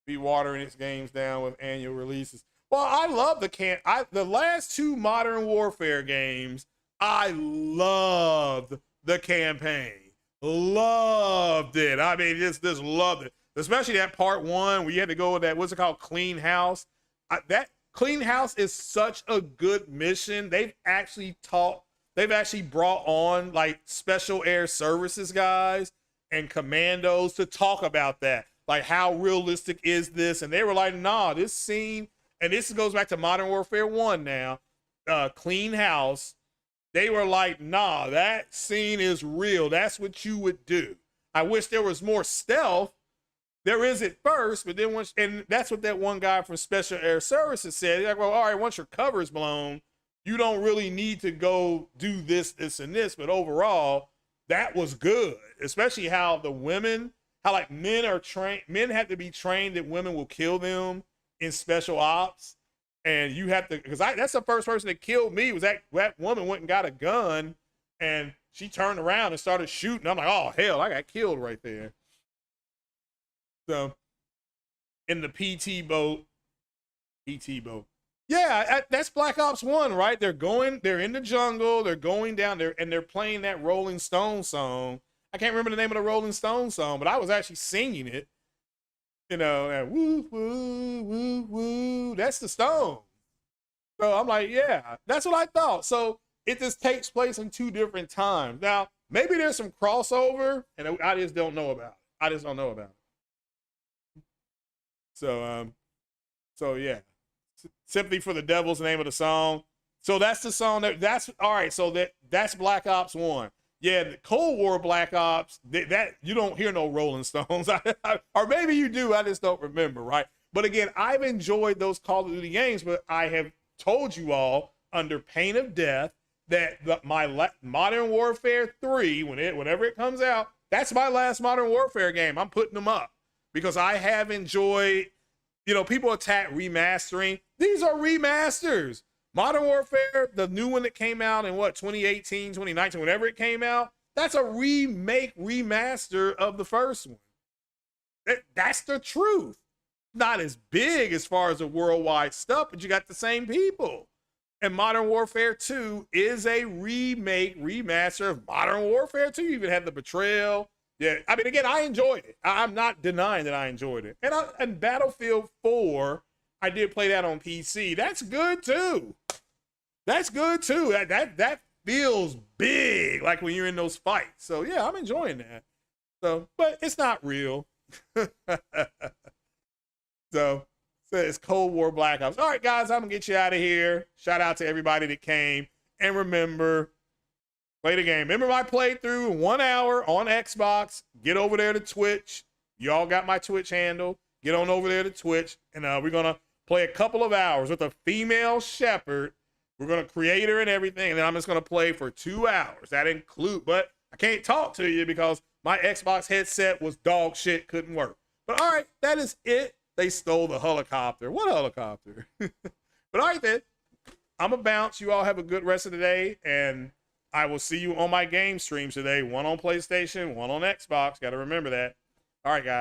be watering its games down with annual releases. Well, I love the last two Modern Warfare games. I loved the campaign. Loved it. I mean, just loved it. Especially that part 1 where you had to go with that, what's it called? Clean House. That Clean House is such a good mission. They've actually brought on like special air services guys and commandos to talk about that. Like, how realistic is this? And they were like, nah, this scene, and this goes back to Modern Warfare 1 now, Clean House. They were like, nah, that scene is real. That's what you would do. I wish there was more stealth. There is at first, but then and that's what that one guy from Special Air Services said. He's like, well, all right, once your cover's blown, you don't really need to go do this, this, and this. But overall, that was good, especially how the women, how like men have to be trained that women will kill them in special ops. And you have to, because that's the first person that killed me was that woman went and got a gun and she turned around and started shooting. I'm like, oh, hell, I got killed right there. So in the PT boat. Yeah, that's Black Ops 1, right? They're in the jungle, they're going down there, and they're playing that Rolling Stone song. I can't remember the name of the Rolling Stone song, but I was actually singing it. You know, and woo, woo, woo, woo. That's the Stone. So I'm like, yeah, that's what I thought. So it just takes place in 2 different times. Now, maybe there's some crossover, and I just don't know about it. So yeah. Sympathy for the Devil's the name of the song. So that's the song that's all right. So that's Black Ops 1. Yeah, the Cold War Black Ops, that you don't hear no Rolling Stones. Or maybe you do, I just don't remember, right? But again, I've enjoyed those Call of Duty games, but I have told you all under pain of death that my Modern Warfare 3, whenever it comes out, that's my last Modern Warfare game. I'm putting them up because I have enjoyed, people attack remastering. These are remasters. Modern Warfare, the new one that came out in 2018, 2019, whenever it came out, that's a remaster of the first one. That's the truth. Not as big as far as the worldwide stuff, but you got the same people. And Modern Warfare 2 is a remaster of Modern Warfare 2. You even had the Betrayal. Yeah, I mean, again, I enjoyed it. I'm not denying that I enjoyed it. And Battlefield 4, I did play that on PC. That's good too. That feels big, like when you're in those fights. So yeah, I'm enjoying that. So, but it's not real. So it's Cold War Black Ops. All right, guys, I'm gonna get you out of here. Shout out to everybody that came. And remember, play the game. Remember my playthrough, 1 hour on Xbox. Get over there to Twitch. Y'all got my Twitch handle. Get on over there to Twitch. And we're gonna play a couple of hours with a female shepherd. We're gonna create her and everything. And then I'm just gonna play for 2 hours. That include, but I can't talk to you because my Xbox headset was dog shit, couldn't work. But all right, that is it. They stole the helicopter. What helicopter? But all right then, I'm gonna bounce. You all have a good rest of the day, and I will see you on my game streams today. One on PlayStation, one on Xbox. Got to remember that. All right, guys.